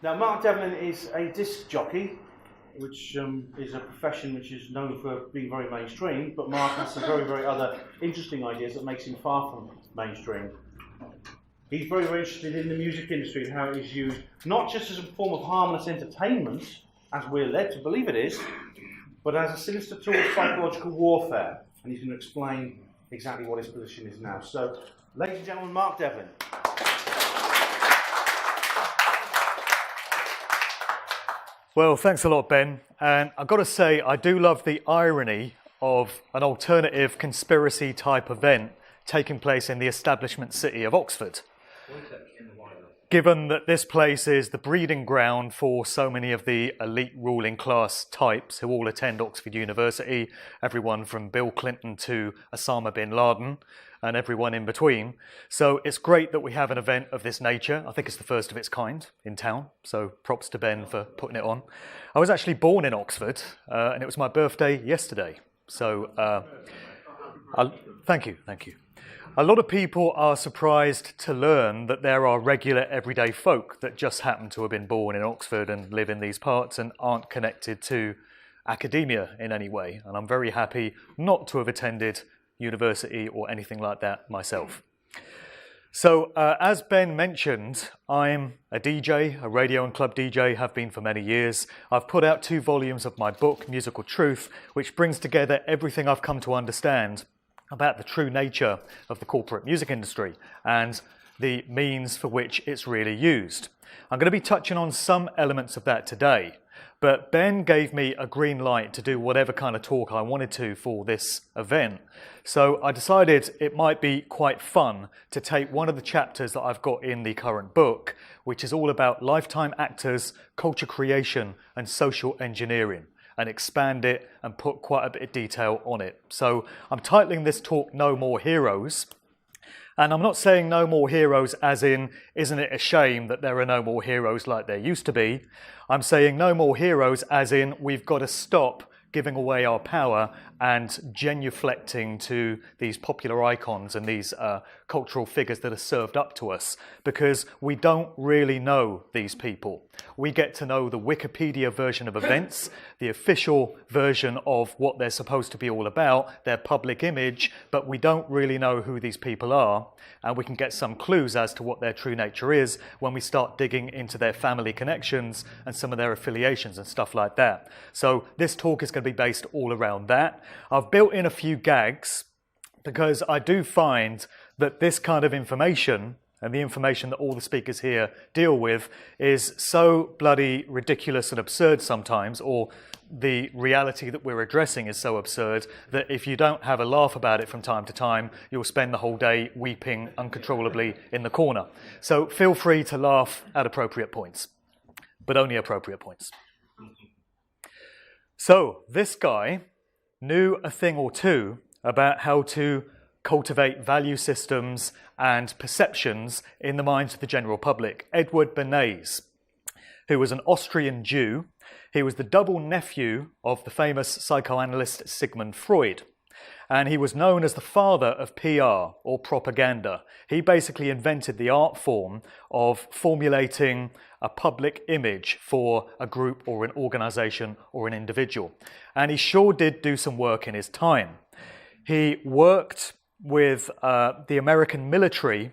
Now, Mark Devlin is a disc jockey, which is a profession which is known for being very mainstream, but Mark has some very, very other interesting ideas that makes him far from mainstream. He's very, very interested in the music industry and how it is used, not just as a form of harmless entertainment, as we're led to believe it is, but as a sinister tool of psychological warfare. And he's going to explain exactly what his position is now. So, ladies and gentlemen, Mark Devlin. Well, thanks a lot, Ben. And I've got to say, I do love the irony of an alternative conspiracy type event taking place in the establishment city of Oxford. Given that this place is the breeding ground for so many of the elite ruling class types who all attend Oxford University, everyone from Bill Clinton to Osama bin Laden, and everyone in between. So it's great that we have an event of this nature. I think it's the first of its kind in town, so props to Ben for putting it on. I was actually born in Oxford, and it was my birthday yesterday. So thank you. A lot of people are surprised to learn that there are regular everyday folk that just happen to have been born in Oxford and live in these parts and aren't connected to academia in any way. And I'm very happy not to have attended university or anything like that myself. So as Ben mentioned, I'm a DJ, a radio and club DJ, have been for many years. I've put out 2 volumes of my book, Musical Truth, which brings together everything I've come to understand about the true nature of the corporate music industry and the means for which it's really used. I'm going to be touching on some elements of that today, but Ben gave me a green light to do whatever kind of talk I wanted to for this event. So I decided it might be quite fun to take one of the chapters that I've got in the current book, which is all about lifetime actors, culture creation, and social engineering, and expand it and put quite a bit of detail on it. So I'm titling this talk No More Heroes. And I'm not saying no more heroes as in, isn't it a shame that there are no more heroes like there used to be? I'm saying no more heroes as in, we've got to stop giving away our power and genuflecting to these popular icons and these cultural figures that are served up to us, because we don't really know these people. We get to know the Wikipedia version of events, the official version of what they're supposed to be all about, their public image, but we don't really know who these people are, and we can get some clues as to what their true nature is when we start digging into their family connections and some of their affiliations and stuff like that. So this talk is going to be based all around that. I've built in a few gags because I do find that this kind of information, and the information that all the speakers here deal with, is so bloody ridiculous and absurd sometimes, or the reality that we're addressing is so absurd that if you don't have a laugh about it from time to time, you'll spend the whole day weeping uncontrollably in the corner. So feel free to laugh at appropriate points, but only appropriate points. So this guy knew a thing or two about how to cultivate value systems and perceptions in the minds of the general public. Edward Bernays, who was an Austrian Jew. He was the double nephew of the famous psychoanalyst Sigmund Freud. And he was known as the father of PR, or propaganda. He basically invented the art form of formulating a public image for a group or an organization or an individual. And he sure did do some work in his time. He worked with the American military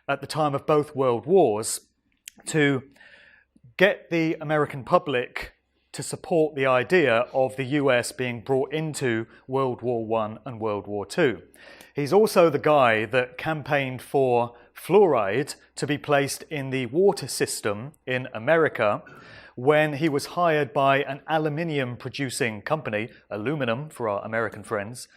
at the time of both World Wars to get the American public to support the idea of the US being brought into World War I and World War II. He's also the guy that campaigned for fluoride to be placed in the water system in America when he was hired by an aluminium producing company, aluminum for our American friends,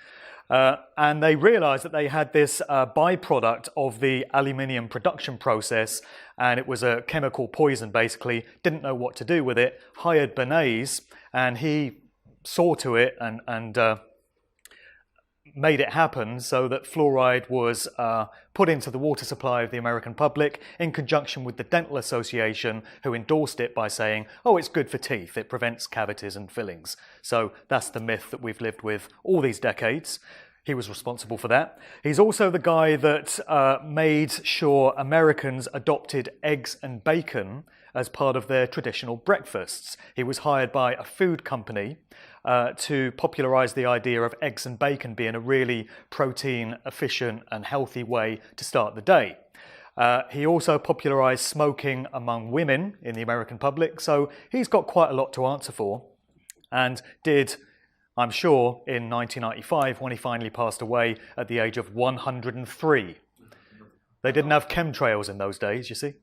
and they realized that they had this byproduct of the aluminium production process, and it was a chemical poison basically, didn't know what to do with it, hired Bernays, and he saw to it and made it happen so that fluoride was put into the water supply of the American public in conjunction with the Dental Association, who endorsed it by saying, oh, it's good for teeth, it prevents cavities and fillings. So that's the myth that we've lived with all these decades. He was responsible for that. He's also the guy that made sure Americans adopted eggs and bacon as part of their traditional breakfasts. He was hired by a food company to popularise the idea of eggs and bacon being a really protein efficient and healthy way to start the day. He also popularised smoking among women in the American public, so he's got quite a lot to answer for, and did, I'm sure, in 1995 when he finally passed away at the age of 103. They didn't have chemtrails in those days, you see.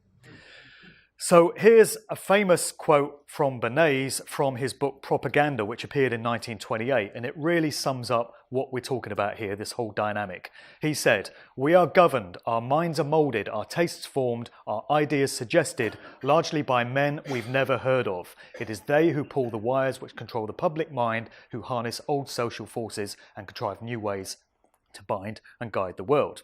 So here's a famous quote from Bernays from his book Propaganda, which appeared in 1928, and it really sums up what we're talking about here, this whole dynamic. He said, "We are governed, our minds are moulded, our tastes formed, our ideas suggested, largely by men we've never heard of. It is they who pull the wires which control the public mind, who harness old social forces and contrive new ways to bind and guide the world."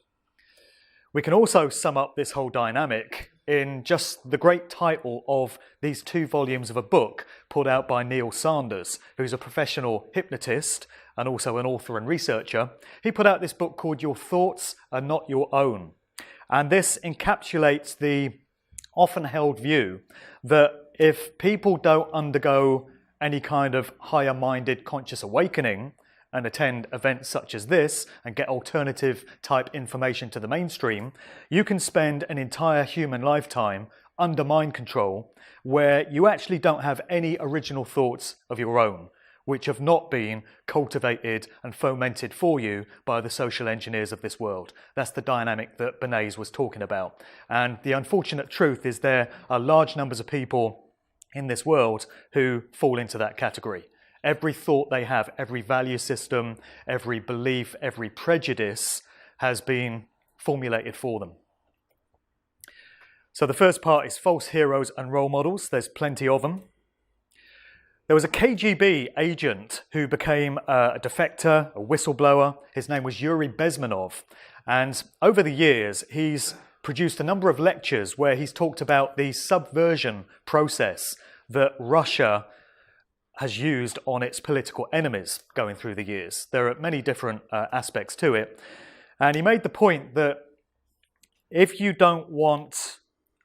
We can also sum up this whole dynamic in just the great title of these 2 volumes of a book put out by Neil Sanders, who's a professional hypnotist and also an author and researcher. He put out this book called Your Thoughts Are Not Your Own. And this encapsulates the often held view that if people don't undergo any kind of higher-minded conscious awakening and attend events such as this and get alternative type information to the mainstream, you can spend an entire human lifetime under mind control where you actually don't have any original thoughts of your own, which have not been cultivated and fomented for you by the social engineers of this world. That's the dynamic that Bernays was talking about. And the unfortunate truth is there are large numbers of people in this world who fall into that category. Every thought they have, every value system, every belief, every prejudice has been formulated for them. So the first part is false heroes and role models. There's plenty of them. There was a KGB agent who became a defector, a whistleblower. His name was Yuri Bezmenov. And over the years, he's produced a number of lectures where he's talked about the subversion process that Russia has used on its political enemies going through the years. There are many different aspects to it. And he made the point that if you don't want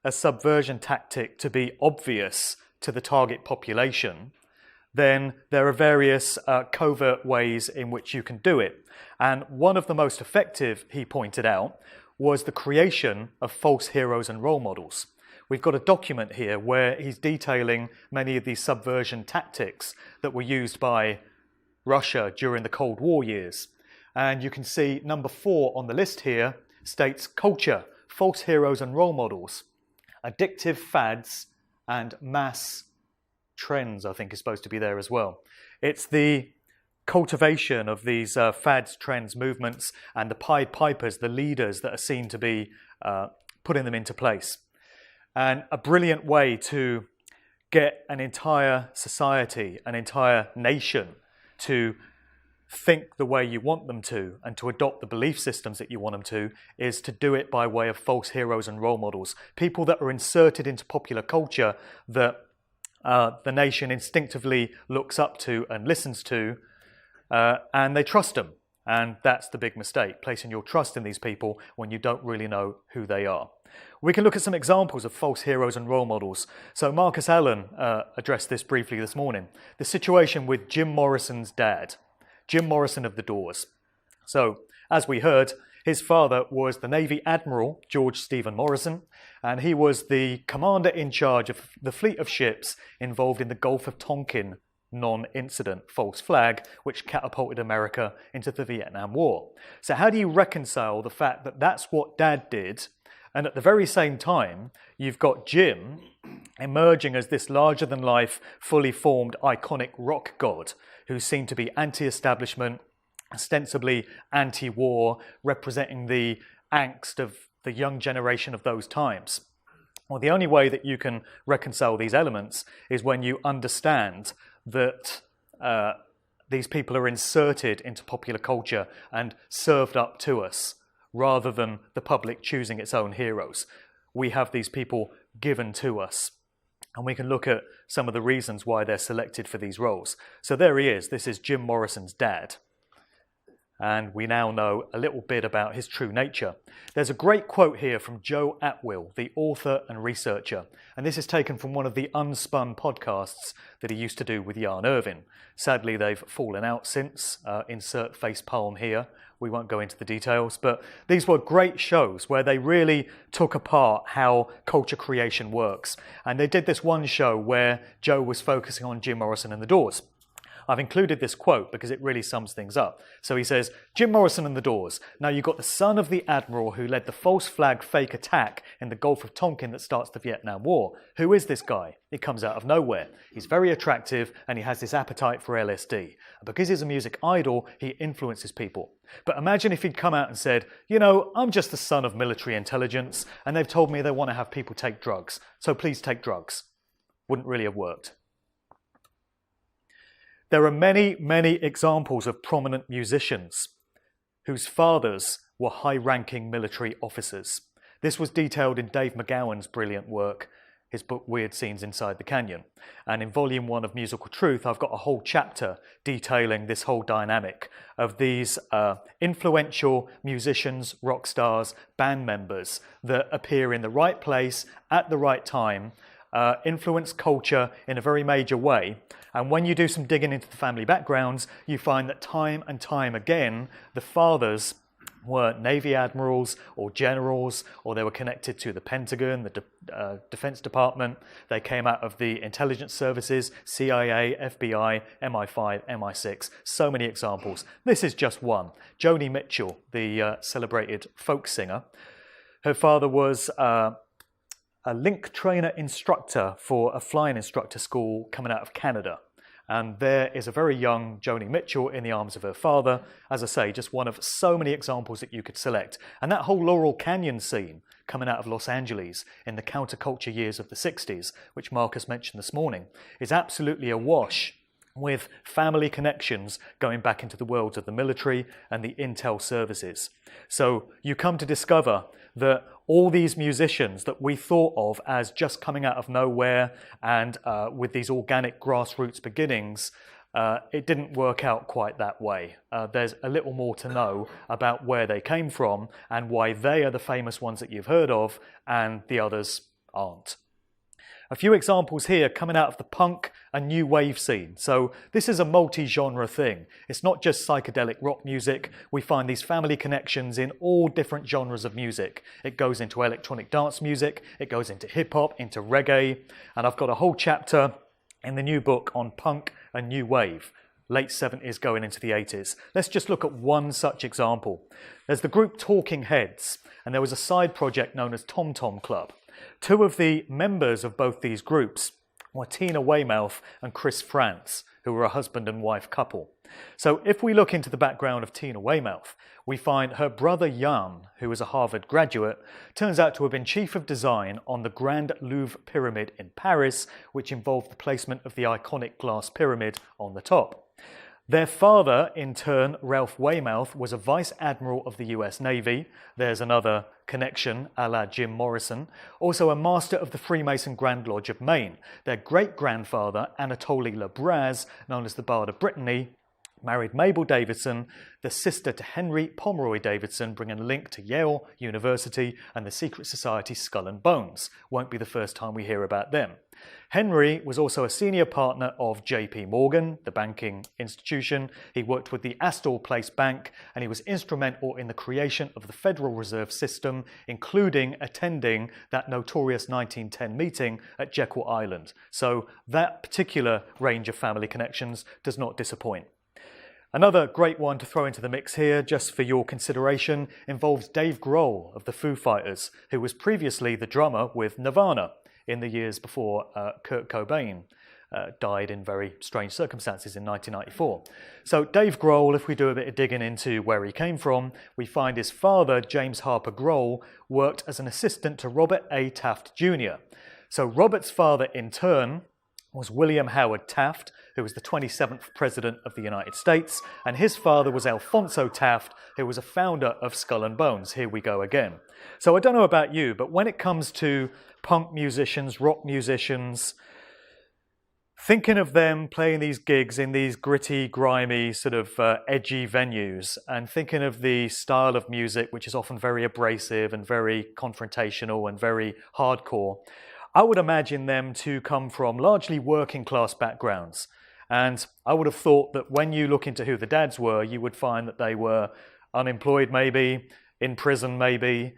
a subversion tactic to be obvious to the target population, then there are various covert ways in which you can do it. And one of the most effective, he pointed out, was the creation of false heroes and role models. We've got a document here where he's detailing many of these subversion tactics that were used by Russia during the Cold War years. And you can see number 4 on the list here states culture, false heroes and role models, addictive fads, and mass trends, I think is supposed to be there as well. It's the cultivation of these fads, trends, movements, and the Pied Pipers, the leaders that are seen to be putting them into place. And a brilliant way to get an entire society, an entire nation to think the way you want them to and to adopt the belief systems that you want them to is to do it by way of false heroes and role models. People that are inserted into popular culture that the nation instinctively looks up to and listens to, and they trust them. And that's the big mistake, placing your trust in these people when you don't really know who they are. We can look at some examples of false heroes and role models. So Marcus Allen addressed this briefly this morning. The situation with Jim Morrison's dad, Jim Morrison of the Doors. So, as we heard, his father was the Navy Admiral George Stephen Morrison, and he was the commander in charge of the fleet of ships involved in the Gulf of Tonkin non-incident false flag, which catapulted America into the Vietnam War. So how do you reconcile the fact that that's what Dad did, and at the very same time, you've got Jim emerging as this larger-than-life, fully formed, iconic rock god who seemed to be anti-establishment, ostensibly anti-war, representing the angst of the young generation of those times? Well, the only way that you can reconcile these elements is when you understand that these people are inserted into popular culture and served up to us, rather than the public choosing its own heroes. We have these people given to us, and we can look at some of the reasons why they're selected for these roles. So there he is. This is Jim Morrison's dad. and we now know a little bit about his true nature. There's a great quote here from Joe Atwill, the author and researcher, and this is taken from one of the Unspun podcasts that he used to do with Jan Irvin. Sadly, they've fallen out since. Insert face palm here. We won't go into the details, but these were great shows where they really took apart how culture creation works. And they did this one show where Joe was focusing on Jim Morrison and the Doors. I've included this quote because it really sums things up. So he says, Jim Morrison and the Doors. Now you've got the son of the admiral who led the false flag fake attack in the Gulf of Tonkin that starts the Vietnam War. Who is this guy? He comes out of nowhere. He's very attractive and he has this appetite for LSD. And because he's a music idol, he influences people. But imagine if he'd come out and said, you know, I'm just the son of military intelligence and they've told me they want to have people take drugs. So please take drugs. Wouldn't really have worked. There are many, many examples of prominent musicians whose fathers were high-ranking military officers. This was detailed in Dave McGowan's brilliant work, his book Weird Scenes Inside the Canyon. And in Volume 1 of Musical Truth, I've got a whole chapter detailing this whole dynamic of these influential musicians, rock stars, band members that appear in the right place at the right time, influence culture in a very major way. And when you do some digging into the family backgrounds, you find that time and time again, the fathers were Navy admirals or generals, or they were connected to the Pentagon, the Defense Department. They came out of the intelligence services, CIA, FBI, MI5, MI6, so many examples. This is just one. Joni Mitchell, the celebrated folk singer, her father was a link trainer instructor for a flying instructor school coming out of Canada. And there is a very young Joni Mitchell in the arms of her father. As I say, just one of so many examples that you could select. And that whole Laurel Canyon scene coming out of Los Angeles in the counterculture years of the 60s, which Marcus mentioned this morning, is absolutely awash with family connections going back into the worlds of the military and the intel services. So you come to discover that all these musicians that we thought of as just coming out of nowhere and with these organic grassroots beginnings, it didn't work out quite that way. There's a little more to know about where they came from and why they are the famous ones that you've heard of and the others aren't. A few examples here coming out of the punk and new wave scene. So this is a multi-genre thing. It's not just psychedelic rock music. We find these family connections in all different genres of music. It goes into electronic dance music, it goes into hip-hop, into reggae, and I've got a whole chapter in the new book on punk and new wave, late 70s going into the 80s. Let's just look at one such example. There's the group Talking Heads, and there was a side project known as Tom Tom Club. Two of the members of both these groups were Tina Weymouth and Chris Frantz, who were a husband and wife couple. So if we look into the background of Tina Weymouth, we find her brother Jan, who was a Harvard graduate, turns out to have been chief of design on the Grand Louvre Pyramid in Paris, which involved the placement of the iconic glass pyramid on the top. Their father, in turn, Ralph Weymouth, was a Vice Admiral of the US Navy. There's another connection, a la Jim Morrison. Also a Master of the Freemason Grand Lodge of Maine. Their great-grandfather, Anatoly Lebras, known as the Bard of Brittany, married Mabel Davidson, the sister to Henry Pomeroy Davidson, bringing a link to Yale University and the secret society Skull and Bones. Won't be the first time we hear about them. Henry was also a senior partner of JP Morgan, the banking institution. He worked with the Astor Place Bank and he was instrumental in the creation of the Federal Reserve System, including attending that notorious 1910 meeting at Jekyll Island. So that particular range of family connections does not disappoint. Another great one to throw into the mix here, just for your consideration, involves Dave Grohl of the Foo Fighters, who was previously the drummer with Nirvana in the years before Kurt Cobain died in very strange circumstances in 1994. So Dave Grohl, if we do a bit of digging into where he came from, we find his father, James Harper Grohl, worked as an assistant to Robert A. Taft Jr. So Robert's father, in turn, was William Howard Taft, who was the 27th President of the United States, and his father was Alfonso Taft, who was a founder of Skull and Bones. Here we go again. So I don't know about you, but when it comes to punk musicians, rock musicians, thinking of them playing these gigs in these gritty, grimy, sort of edgy venues, and thinking of the style of music, which is often very abrasive and very confrontational and very hardcore, I would imagine them to come from largely working class backgrounds. And I would have thought that when you look into who the dads were, you would find that they were unemployed maybe, in prison maybe,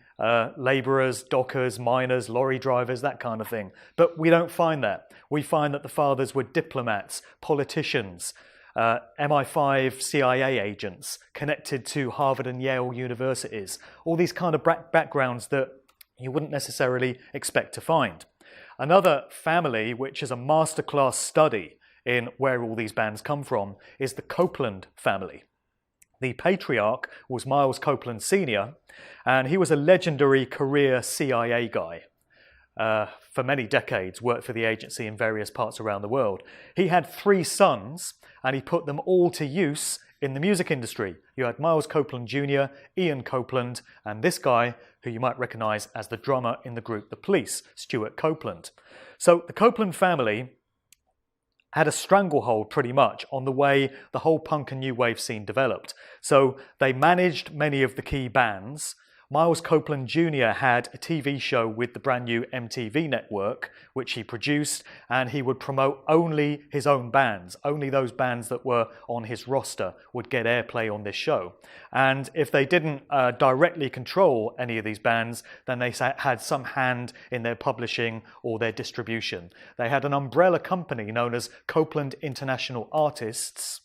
labourers, dockers, miners, lorry drivers, that kind of thing. But we don't find that. We find that the fathers were diplomats, politicians, MI5 CIA agents connected to Harvard and Yale universities, all these kind of backgrounds that you wouldn't necessarily expect to find. Another family, which is a masterclass study in where all these bands come from, is the Copeland family. The patriarch was Miles Copeland Sr., and he was a legendary career CIA guy. For many decades, worked for the agency in various parts around the world. He had 3 sons, and he put them all to use in the music industry. You had Miles Copeland Jr., Ian Copeland, and this guy, who you might recognise as the drummer in the group The Police, Stuart Copeland. So the Copeland family had a stranglehold pretty much on the way the whole punk and new wave scene developed. So they managed many of the key bands. Miles Copeland Jr. had a TV show with the brand new MTV network, which he produced, and he would promote only his own bands. Only those bands that were on his roster would get airplay on this show. And if they didn't directly control any of these bands, then they had some hand in their publishing or their distribution. They had an umbrella company known as Copeland International Artists,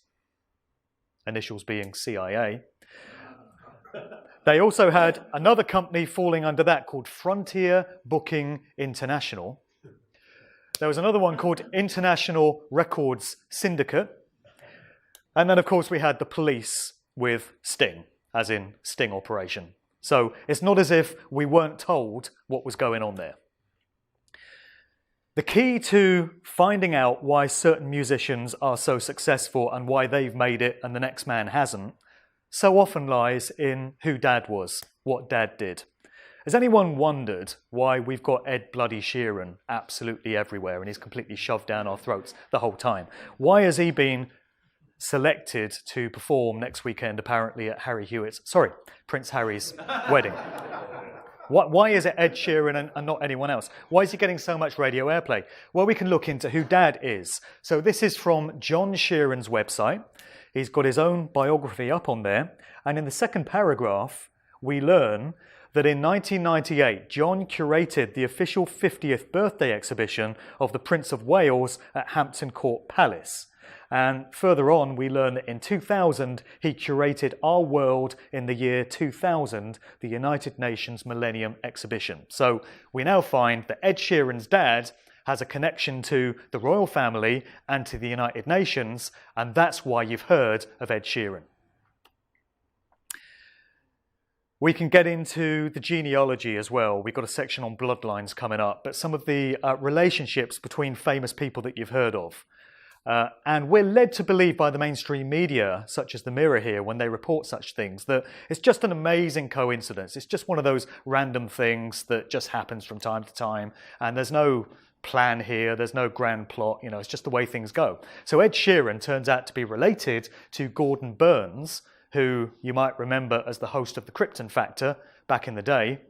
initials being CIA. They also had another company falling under that called Frontier Booking International. There was another one called International Records Syndicate. And then, of course, we had the Police with Sting, as in Sting Operation. So it's not as if we weren't told what was going on there. The key to finding out why certain musicians are so successful and why they've made it and the next man hasn't so often lies in who Dad was, what Dad did. Has anyone wondered why we've got Ed Bloody Sheeran absolutely everywhere and he's completely shoved down our throats the whole time? Why has he been selected to perform next weekend apparently at Prince Harry's wedding? Why is it Ed Sheeran and not anyone else? Why is he getting so much radio airplay? Well, we can look into who Dad is. So this is from John Sheeran's website. He's got his own biography up on there. And in the second paragraph, we learn that in 1998, John curated the official 50th birthday exhibition of the Prince of Wales at Hampton Court Palace. And further on, we learn that in 2000, he curated Our World in the year 2000, the United Nations Millennium Exhibition. So we now find that Ed Sheeran's dad has a connection to the royal family and to the United Nations, and that's why you've heard of Ed Sheeran. We can get into the genealogy as well. We've got a section on Bloodlines coming up, but some of the relationships between famous people that you've heard of. And we're led to believe by the mainstream media, such as the Mirror here, when they report such things, that it's just an amazing coincidence. It's just one of those random things that just happens from time to time, and there's no plan here, there's no grand plot, it's just the way things go. So Ed Sheeran turns out to be related to Gordon Burns, who you might remember as the host of the Krypton Factor back in the day.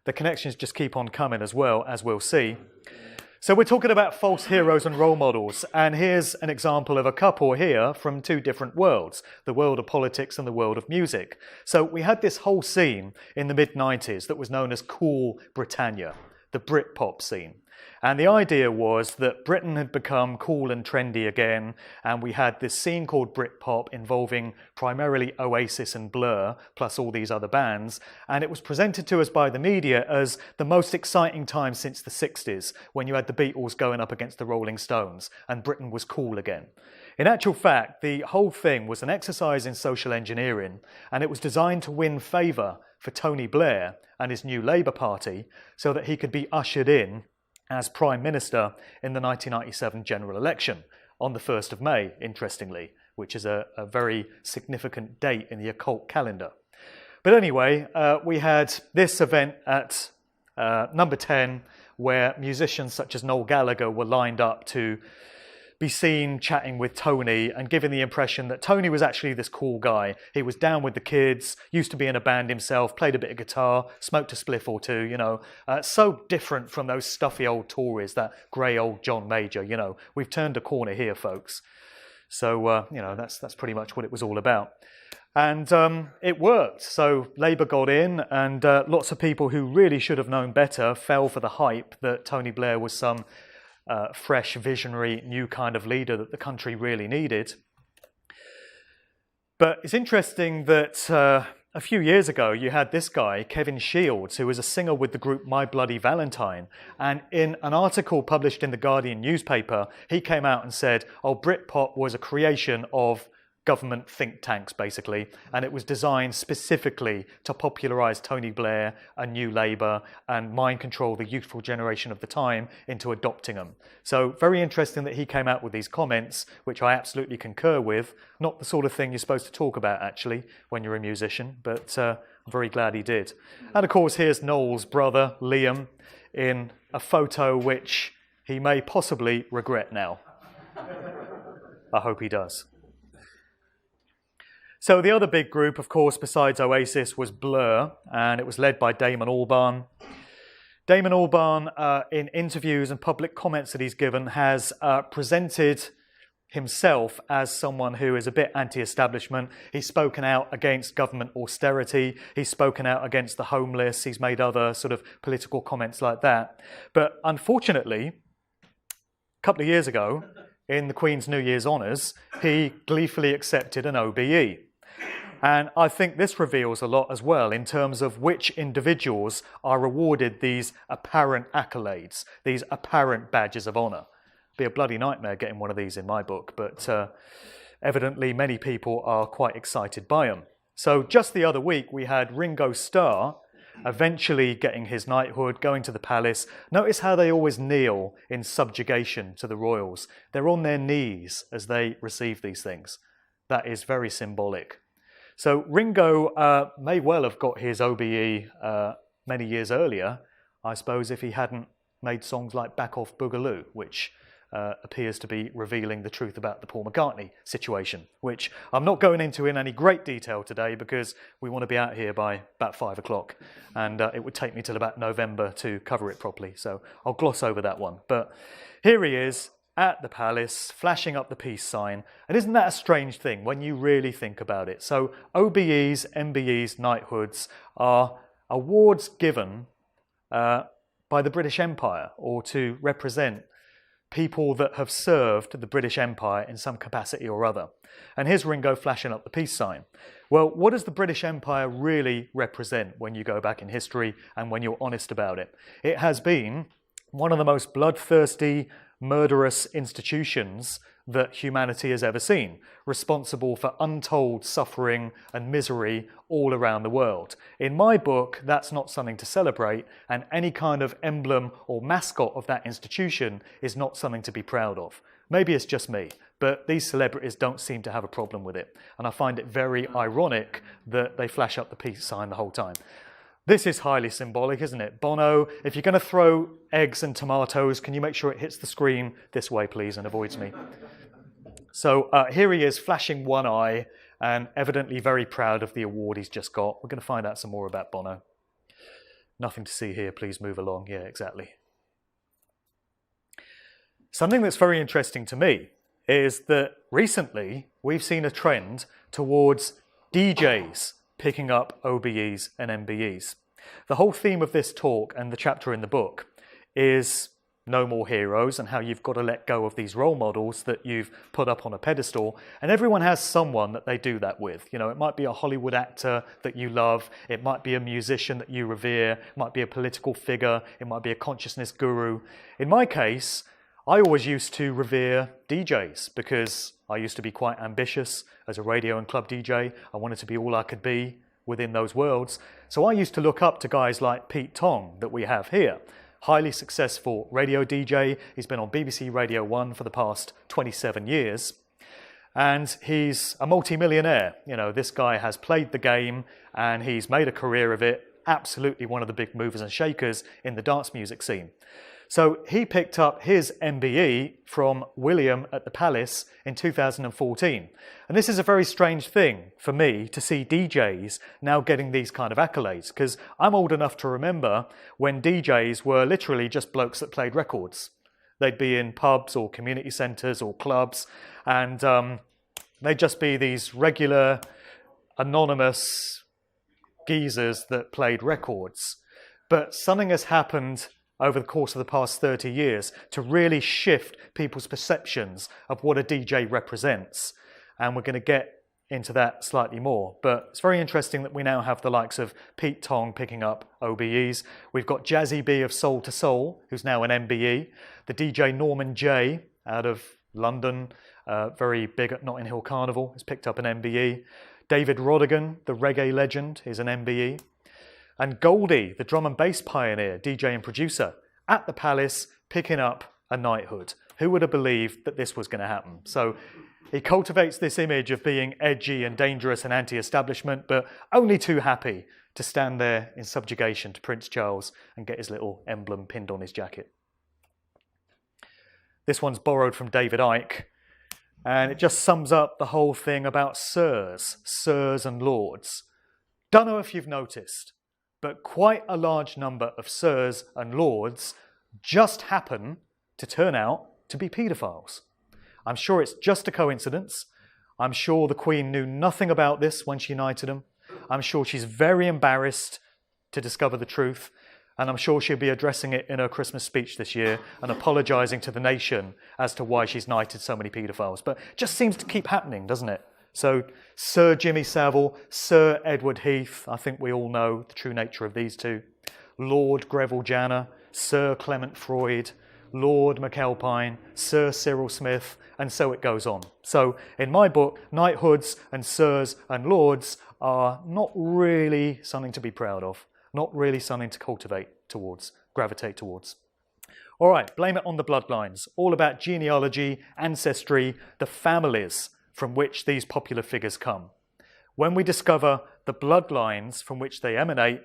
The connections just keep on coming as well, as we'll see. So we're talking about false heroes and role models, and here's an example of a couple here from 2 different worlds, the world of politics and the world of music. So we had this whole scene in the mid-90s that was known as Cool Britannia, the Britpop scene. And the idea was that Britain had become cool and trendy again, and we had this scene called Britpop involving primarily Oasis and Blur, plus all these other bands, and it was presented to us by the media as the most exciting time since the 60s, when you had the Beatles going up against the Rolling Stones, and Britain was cool again. In actual fact, the whole thing was an exercise in social engineering, and it was designed to win favour for Tony Blair and his new Labour Party, so that he could be ushered in as Prime Minister in the 1997 general election on the 1st of May, interestingly, which is a very significant date in the occult calendar. But anyway, we had this event at number 10, where musicians such as Noel Gallagher were lined up to be seen chatting with Tony and giving the impression that Tony was actually this cool guy. He was down with the kids, used to be in a band himself, played a bit of guitar, smoked a spliff or two, you know. So different from those stuffy old Tories, that grey old John Major, you know. We've turned a corner here, folks. So, you know, that's pretty much what it was all about. And it worked. So Labour got in, and lots of people who really should have known better fell for the hype that Tony Blair was some fresh, visionary, new kind of leader that the country really needed. But it's interesting that a few years ago you had this guy, Kevin Shields, who was a singer with the group My Bloody Valentine. And in an article published in the Guardian newspaper, he came out and said, oh, Britpop was a creation of government think tanks, basically, and it was designed specifically to popularise Tony Blair and New Labour and mind control the youthful generation of the time into adopting them. So very interesting that he came out with these comments, which I absolutely concur with. Not the sort of thing you're supposed to talk about, actually, when you're a musician, but I'm very glad he did. And of course, here's Noel's brother, Liam, in a photo which he may possibly regret now. I hope he does. So the other big group, of course, besides Oasis, was Blur, and it was led by Damon Albarn. Damon Albarn, in interviews and public comments that he's given, has presented himself as someone who is a bit anti-establishment. He's spoken out against government austerity. He's spoken out against the homeless. He's made other sort of political comments like that. But unfortunately, a couple of years ago, in the Queen's New Year's honours, he gleefully accepted an OBE. And I think this reveals a lot as well in terms of which individuals are awarded these apparent accolades, these apparent badges of honour. Be a bloody nightmare getting one of these in my book, but evidently many people are quite excited by them. So just the other week we had Ringo Starr eventually getting his knighthood, going to the palace. Notice how they always kneel in subjugation to the royals. They're on their knees as they receive these things. That is very symbolic. So Ringo may well have got his OBE many years earlier, I suppose, if he hadn't made songs like Back Off Boogaloo, which appears to be revealing the truth about the Paul McCartney situation, which I'm not going into in any great detail today because we want to be out here by about 5 o'clock, and it would take me till about November to cover it properly, so I'll gloss over that one. But here he is at the palace, flashing up the peace sign, and isn't that a strange thing when you really think about it? So OBEs, MBEs, knighthoods are awards given by the British Empire, or to represent people that have served the British Empire in some capacity or other. And here's Ringo flashing up the peace sign. Well, what does the British Empire really represent when you go back in history and when you're honest about it? It has been one of the most bloodthirsty, murderous institutions that humanity has ever seen, responsible for untold suffering and misery all around the world. In my book, that's not something to celebrate, and any kind of emblem or mascot of that institution is not something to be proud of. Maybe it's just me, but these celebrities don't seem to have a problem with it, and I find it very ironic that they flash up the peace sign the whole time. This is highly symbolic, isn't it? Bono, if you're going to throw eggs and tomatoes, can you make sure it hits the screen this way, please, and avoids me? So here he is, flashing one eye, and evidently very proud of the award he's just got. We're going to find out some more about Bono. Nothing to see here, please move along. Yeah, exactly. Something that's very interesting to me is that recently we've seen a trend towards DJs picking up OBEs and MBEs. The whole theme of this talk and the chapter in the book is no more heroes and how you've got to let go of these role models that you've put up on a pedestal. And everyone has someone that they do that with. You know, it might be a Hollywood actor that you love. It might be a musician that you revere. It might be a political figure. It might be a consciousness guru. In my case, I always used to revere DJs because I used to be quite ambitious as a radio and club DJ. I wanted to be all I could be within those worlds. So I used to look up to guys like Pete Tong that we have here. Highly successful radio DJ. He's been on BBC Radio 1 for the past 27 years. And he's a multi-millionaire. You know, this guy has played the game and he's made a career of it. Absolutely one of the big movers and shakers in the dance music scene. So he picked up his MBE from William at the Palace in 2014. And this is a very strange thing for me to see DJs now getting these kind of accolades, because I'm old enough to remember when DJs were literally just blokes that played records. They'd be in pubs or community centres or clubs, and they'd just be these regular, anonymous geezers that played records. But something has happened over the course of the past 30 years to really shift people's perceptions of what a DJ represents. And we're going to get into that slightly more. But it's very interesting that we now have the likes of Pete Tong picking up OBEs. We've got Jazzy B of Soul to Soul, who's now an MBE. The DJ Norman J out of London, very big at Notting Hill Carnival, has picked up an MBE. David Rodigan, the reggae legend, is an MBE. And Goldie, the drum and bass pioneer, DJ and producer, at the Palace, picking up a knighthood. Who would have believed that this was going to happen? So he cultivates this image of being edgy and dangerous and anti-establishment, but only too happy to stand there in subjugation to Prince Charles and get his little emblem pinned on his jacket. This one's borrowed from David Icke, and it just sums up the whole thing about sirs and lords. Don't know if you've noticed, but quite a large number of sirs and lords just happen to turn out to be paedophiles. I'm sure it's just a coincidence. I'm sure the Queen knew nothing about this when she knighted them. I'm sure she's very embarrassed to discover the truth, and I'm sure she'll be addressing it in her Christmas speech this year and apologising to the nation as to why she's knighted so many paedophiles. But it just seems to keep happening, doesn't it? So Sir Jimmy Savile, Sir Edward Heath, I think we all know the true nature of these two. Lord Greville Janner, Sir Clement Freud, Lord McAlpine, Sir Cyril Smith, and so it goes on. So in my book, knighthoods and sirs and lords are not really something to be proud of, not really something to cultivate towards, gravitate towards. All right, blame it on the bloodlines, all about genealogy, ancestry, the families from which these popular figures come. When we discover the bloodlines from which they emanate,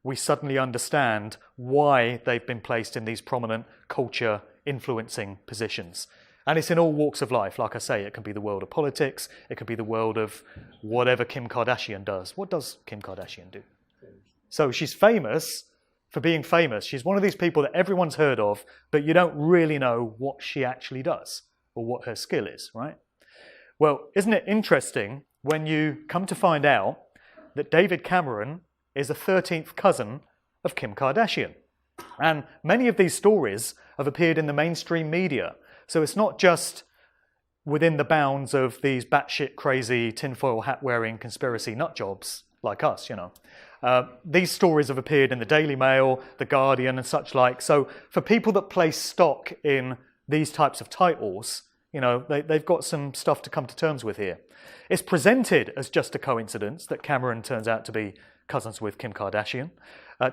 we suddenly understand why they've been placed in these prominent culture-influencing positions. And it's in all walks of life. Like I say, it can be the world of politics, it could be the world of whatever Kim Kardashian does. What does Kim Kardashian do? So she's famous for being famous. She's one of these people that everyone's heard of, but you don't really know what she actually does or what her skill is, right? Well, isn't it interesting when you come to find out that David Cameron is a 13th cousin of Kim Kardashian? And many of these stories have appeared in the mainstream media. So it's not just within the bounds of these batshit crazy tinfoil hat wearing conspiracy nutjobs like us, you know. These stories have appeared in the Daily Mail, the Guardian and such like. So for people that place stock in these types of titles, you know, they've got some stuff to come to terms with here. It's presented as just a coincidence that Cameron turns out to be cousins with Kim Kardashian.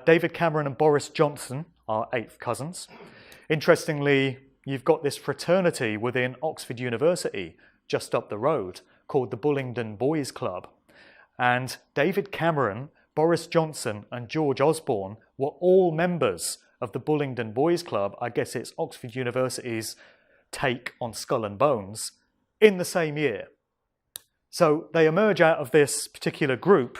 David Cameron and Boris Johnson are 8th cousins. Interestingly, you've got this fraternity within Oxford University just up the road called the Bullingdon Boys Club. And David Cameron, Boris Johnson and George Osborne were all members of the Bullingdon Boys Club. I guess it's Oxford University's take on Skull and Bones in the same year. So they emerge out of this particular group.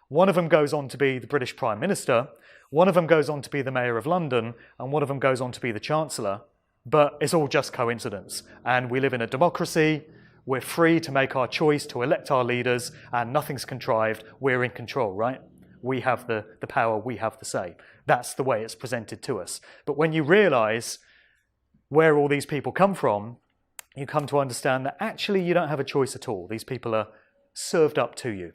One of them goes on to be the British Prime Minister, one of them goes on to be the Mayor of London, and one of them goes on to be the Chancellor. But it's all just coincidence. And we live in a democracy. We're free to make our choice, to elect our leaders, and nothing's contrived. We're in control, right? We have the power, we have the say. That's the way it's presented to us. But when you realise where all these people come from, you come to understand that actually you don't have a choice at all. These people are served up to you.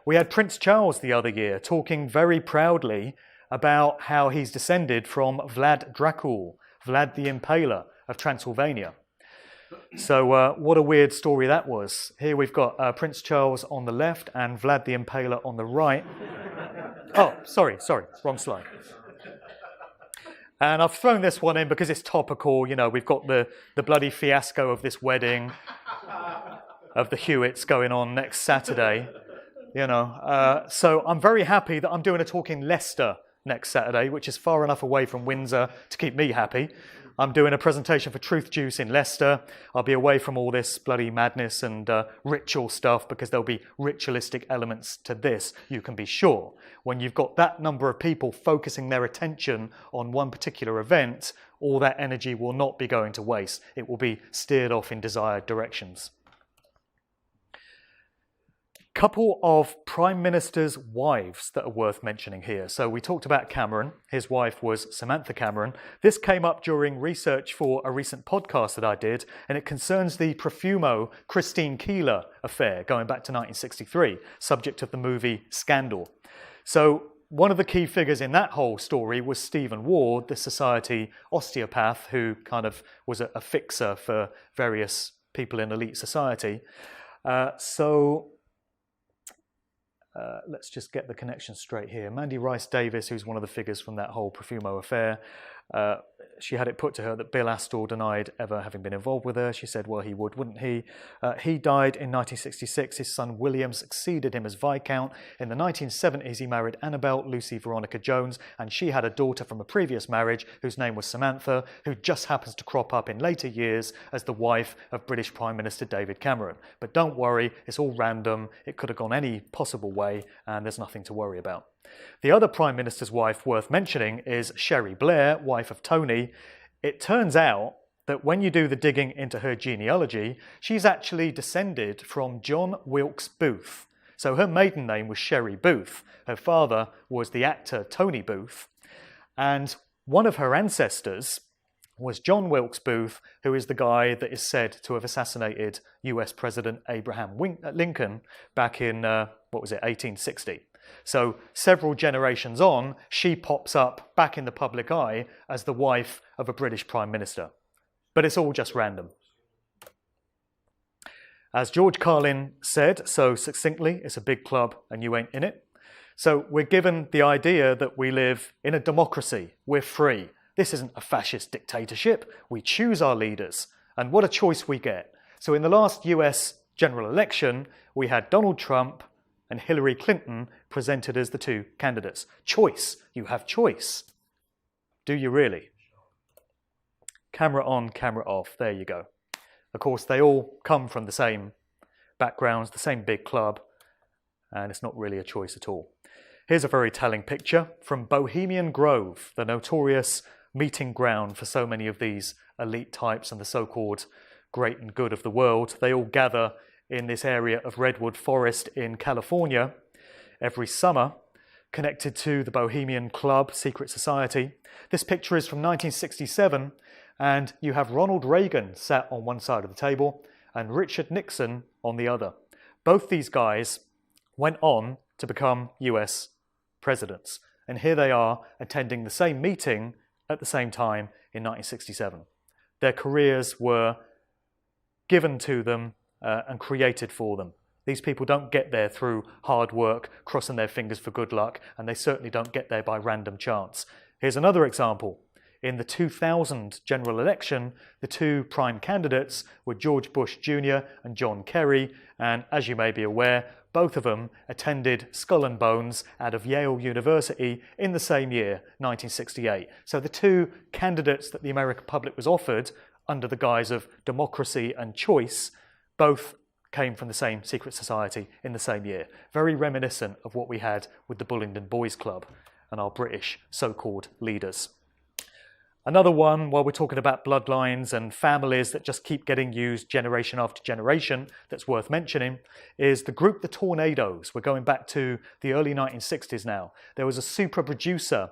We had Prince Charles the other year talking very proudly about how he's descended from Vlad Dracul, Vlad the Impaler of Transylvania. So what a weird story that was. Here we've got Prince Charles on the left and Vlad the Impaler on the right. Oh, sorry, wrong slide. And I've thrown this one in because it's topical. You know, we've got the bloody fiasco of this wedding of the Hewitts going on next Saturday. You know, so I'm very happy that I'm doing a talk in Leicester next Saturday, which is far enough away from Windsor to keep me happy. I'm doing a presentation for Truth Juice in Leicester. I'll be away from all this bloody madness and ritual stuff because there'll be ritualistic elements to this, you can be sure. When you've got that number of people focusing their attention on one particular event, all that energy will not be going to waste. It will be steered off in desired directions. Couple of prime ministers' wives that are worth mentioning here. So we talked about Cameron. His wife was Samantha Cameron. This came up during research for a recent podcast that I did, and it concerns the Profumo Christine Keeler affair going back to 1963, subject of the movie Scandal. So one of the key figures in that whole story was Stephen Ward, the society osteopath who kind of was a fixer for various people in elite society. Let's just get the connection straight here. Mandy Rice Davis, who's one of the figures from that whole Profumo affair, she had it put to her that Bill Astor denied ever having been involved with her. She said, well, he would, wouldn't he? He died in 1966. His son William succeeded him as Viscount. In the 1970s, he married Annabelle Lucy Veronica Jones, and she had a daughter from a previous marriage whose name was Samantha, who just happens to crop up in later years as the wife of British Prime Minister David Cameron. But don't worry, it's all random. It could have gone any possible way, and there's nothing to worry about. The other Prime Minister's wife worth mentioning is Sherry Blair, wife of Tony. It turns out that when you do the digging into her genealogy, she's actually descended from John Wilkes Booth. So her maiden name was Sherry Booth. Her father was the actor Tony Booth. And one of her ancestors was John Wilkes Booth, who is the guy that is said to have assassinated US President Abraham Lincoln back in, 1860. So several generations on, she pops up back in the public eye as the wife of a British Prime Minister. But it's all just random. As George Carlin said so succinctly, it's a big club and you ain't in it. So we're given the idea that we live in a democracy. We're free. This isn't a fascist dictatorship. We choose our leaders. And what a choice we get. So in the last US general election, we had Donald Trump and Hillary Clinton presented as the two candidates. Choice. You have choice. Do you really? Camera on, camera off. There you go. Of course, they all come from the same backgrounds, the same big club, and it's not really a choice at all. Here's a very telling picture from Bohemian Grove, the notorious meeting ground for so many of these elite types and the so-called great and good of the world. They all gather in this area of redwood forest in California every summer, connected to the Bohemian Club secret society. This picture is from 1967, and you have Ronald Reagan sat on one side of the table and Richard Nixon on the other. Both these guys went on to become US presidents, and here they are attending the same meeting at the same time in 1967. Their careers were given to them and created for them. These people don't get there through hard work, crossing their fingers for good luck, and they certainly don't get there by random chance. Here's another example. In the 2000 general election, the two prime candidates were George Bush Jr. and John Kerry, and as you may be aware, both of them attended Skull and Bones out of Yale University in the same year, 1968. So the two candidates that the American public was offered under the guise of democracy and choice both came from the same secret society in the same year. Very reminiscent of what we had with the Bullingdon Boys Club and our British so-called leaders. Another one, while we're talking about bloodlines and families that just keep getting used generation after generation, that's worth mentioning, is the group The Tornadoes. We're going back to the early 1960s now. There was a super producer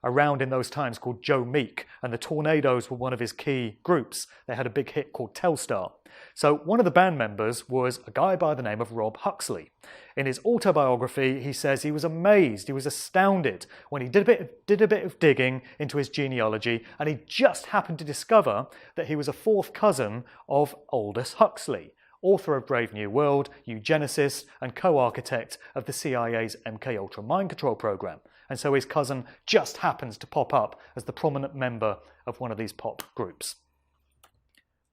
around in those times called Joe Meek, and the Tornadoes were one of his key groups. They had a big hit called Telstar. So one of the band members was a guy by the name of Rob Huxley. In his autobiography, he says he was amazed, he was astounded when he did a bit of digging into his genealogy, and he just happened to discover that he was a fourth cousin of Aldous Huxley, author of Brave New World, eugenicist, and co-architect of the CIA's MK-Ultra mind control program. And so his cousin just happens to pop up as the prominent member of one of these pop groups.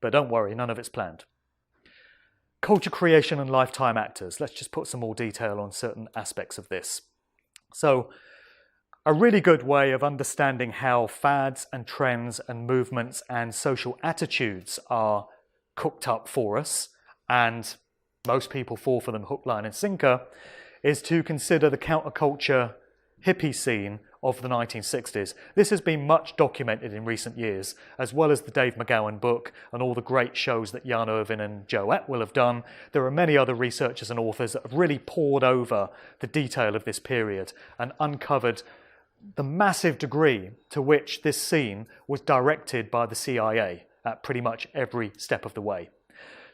But don't worry, none of it's planned. Culture creation and lifetime actors. Let's just put some more detail on certain aspects of this. So a really good way of understanding how fads and trends and movements and social attitudes are cooked up for us, and most people fall for them hook, line and sinker, is to consider the counterculture hippie scene of the 1960s. This has been much documented in recent years, as well as the Dave McGowan book and all the great shows that Jan Irvin and Joe Atwill have done. There are many other researchers and authors that have really pored over the detail of this period and uncovered the massive degree to which this scene was directed by the CIA at pretty much every step of the way.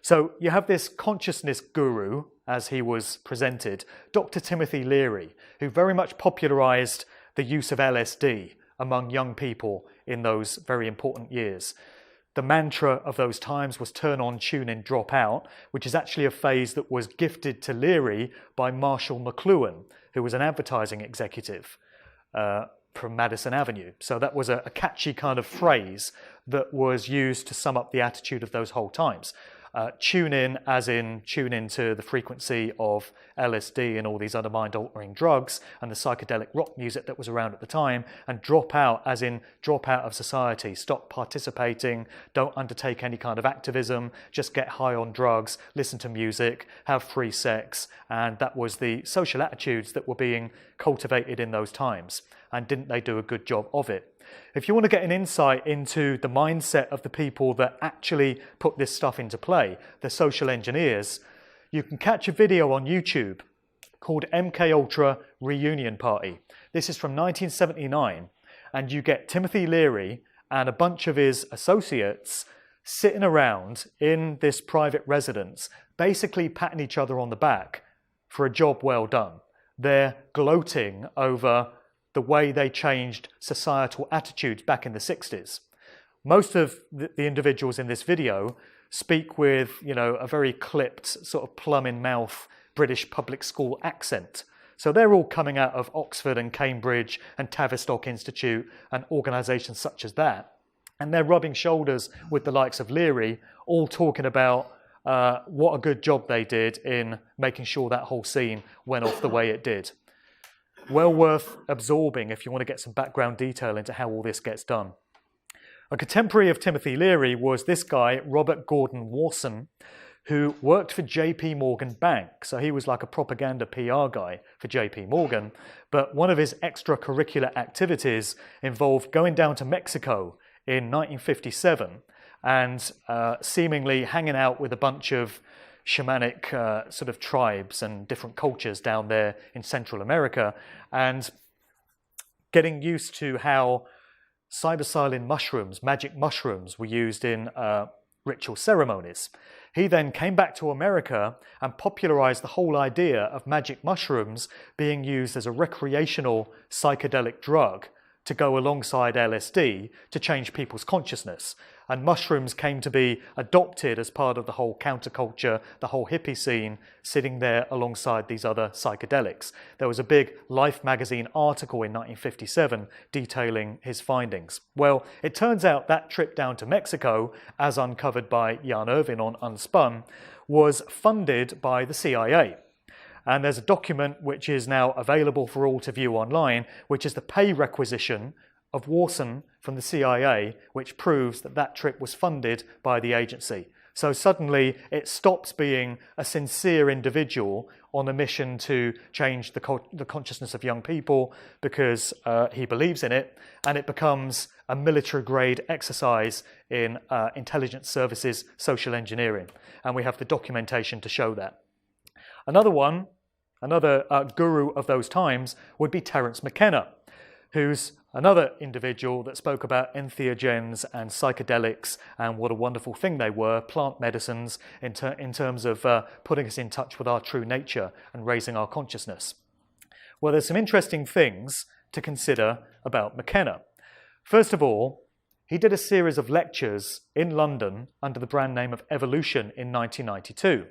So you have this consciousness guru, as he was presented, Dr. Timothy Leary, who very much popularized the use of LSD among young people in those very important years. The mantra of those times was turn on, tune in, drop out, which is actually a phrase that was gifted to Leary by Marshall McLuhan, who was an advertising executive from Madison Avenue. So that was a catchy kind of phrase that was used to sum up the attitude of those whole times. Tune in, as in tune into the frequency of LSD and all these other mind-altering drugs and the psychedelic rock music that was around at the time, and drop out, as in drop out of society, stop participating, don't undertake any kind of activism, just get high on drugs, listen to music, have free sex, and that was the social attitudes that were being cultivated in those times. And didn't they do a good job of it? If you want to get an insight into the mindset of the people that actually put this stuff into play, the social engineers, you can catch a video on YouTube called MK Ultra Reunion Party. This is from 1979, and you get Timothy Leary and a bunch of his associates sitting around in this private residence, basically patting each other on the back for a job well done. They're gloating over the way they changed societal attitudes back in the 60s. Most of the individuals in this video speak with, a very clipped, sort of plum-in-mouth British public school accent. So they're all coming out of Oxford and Cambridge and Tavistock Institute and organisations such as that. And they're rubbing shoulders with the likes of Leary, all talking about what a good job they did in making sure that whole scene went off the way it did. Well worth absorbing if you want to get some background detail into how all this gets done. A contemporary of Timothy Leary was this guy, Robert Gordon Warson, who worked for JP Morgan Bank. So he was like a propaganda PR guy for JP Morgan. But one of his extracurricular activities involved going down to Mexico in 1957 and seemingly hanging out with a bunch of shamanic sort of tribes and different cultures down there in Central America, and getting used to how psilocybin mushrooms, magic mushrooms, were used in ritual ceremonies. He then came back to America and popularized the whole idea of magic mushrooms being used as a recreational psychedelic drug to go alongside LSD to change people's consciousness. And mushrooms came to be adopted as part of the whole counterculture, the whole hippie scene, sitting there alongside these other psychedelics. There was a big Life magazine article in 1957 detailing his findings. Well, it turns out that trip down to Mexico, as uncovered by Jan Irvin on Unspun, was funded by the CIA. And there's a document which is now available for all to view online, which is the pay requisition of Warson from the CIA, which proves that that trip was funded by the agency. So suddenly it stops being a sincere individual on a mission to change the consciousness of young people because he believes in it, and it becomes a military-grade exercise in intelligence services social engineering. And we have the documentation to show that. Another guru of those times would be Terence McKenna, who's another individual that spoke about entheogens and psychedelics and what a wonderful thing they were, plant medicines, in terms of putting us in touch with our true nature and raising our consciousness. Well, there's some interesting things to consider about McKenna. First of all, he did a series of lectures in London under the brand name of Evolution in 1992.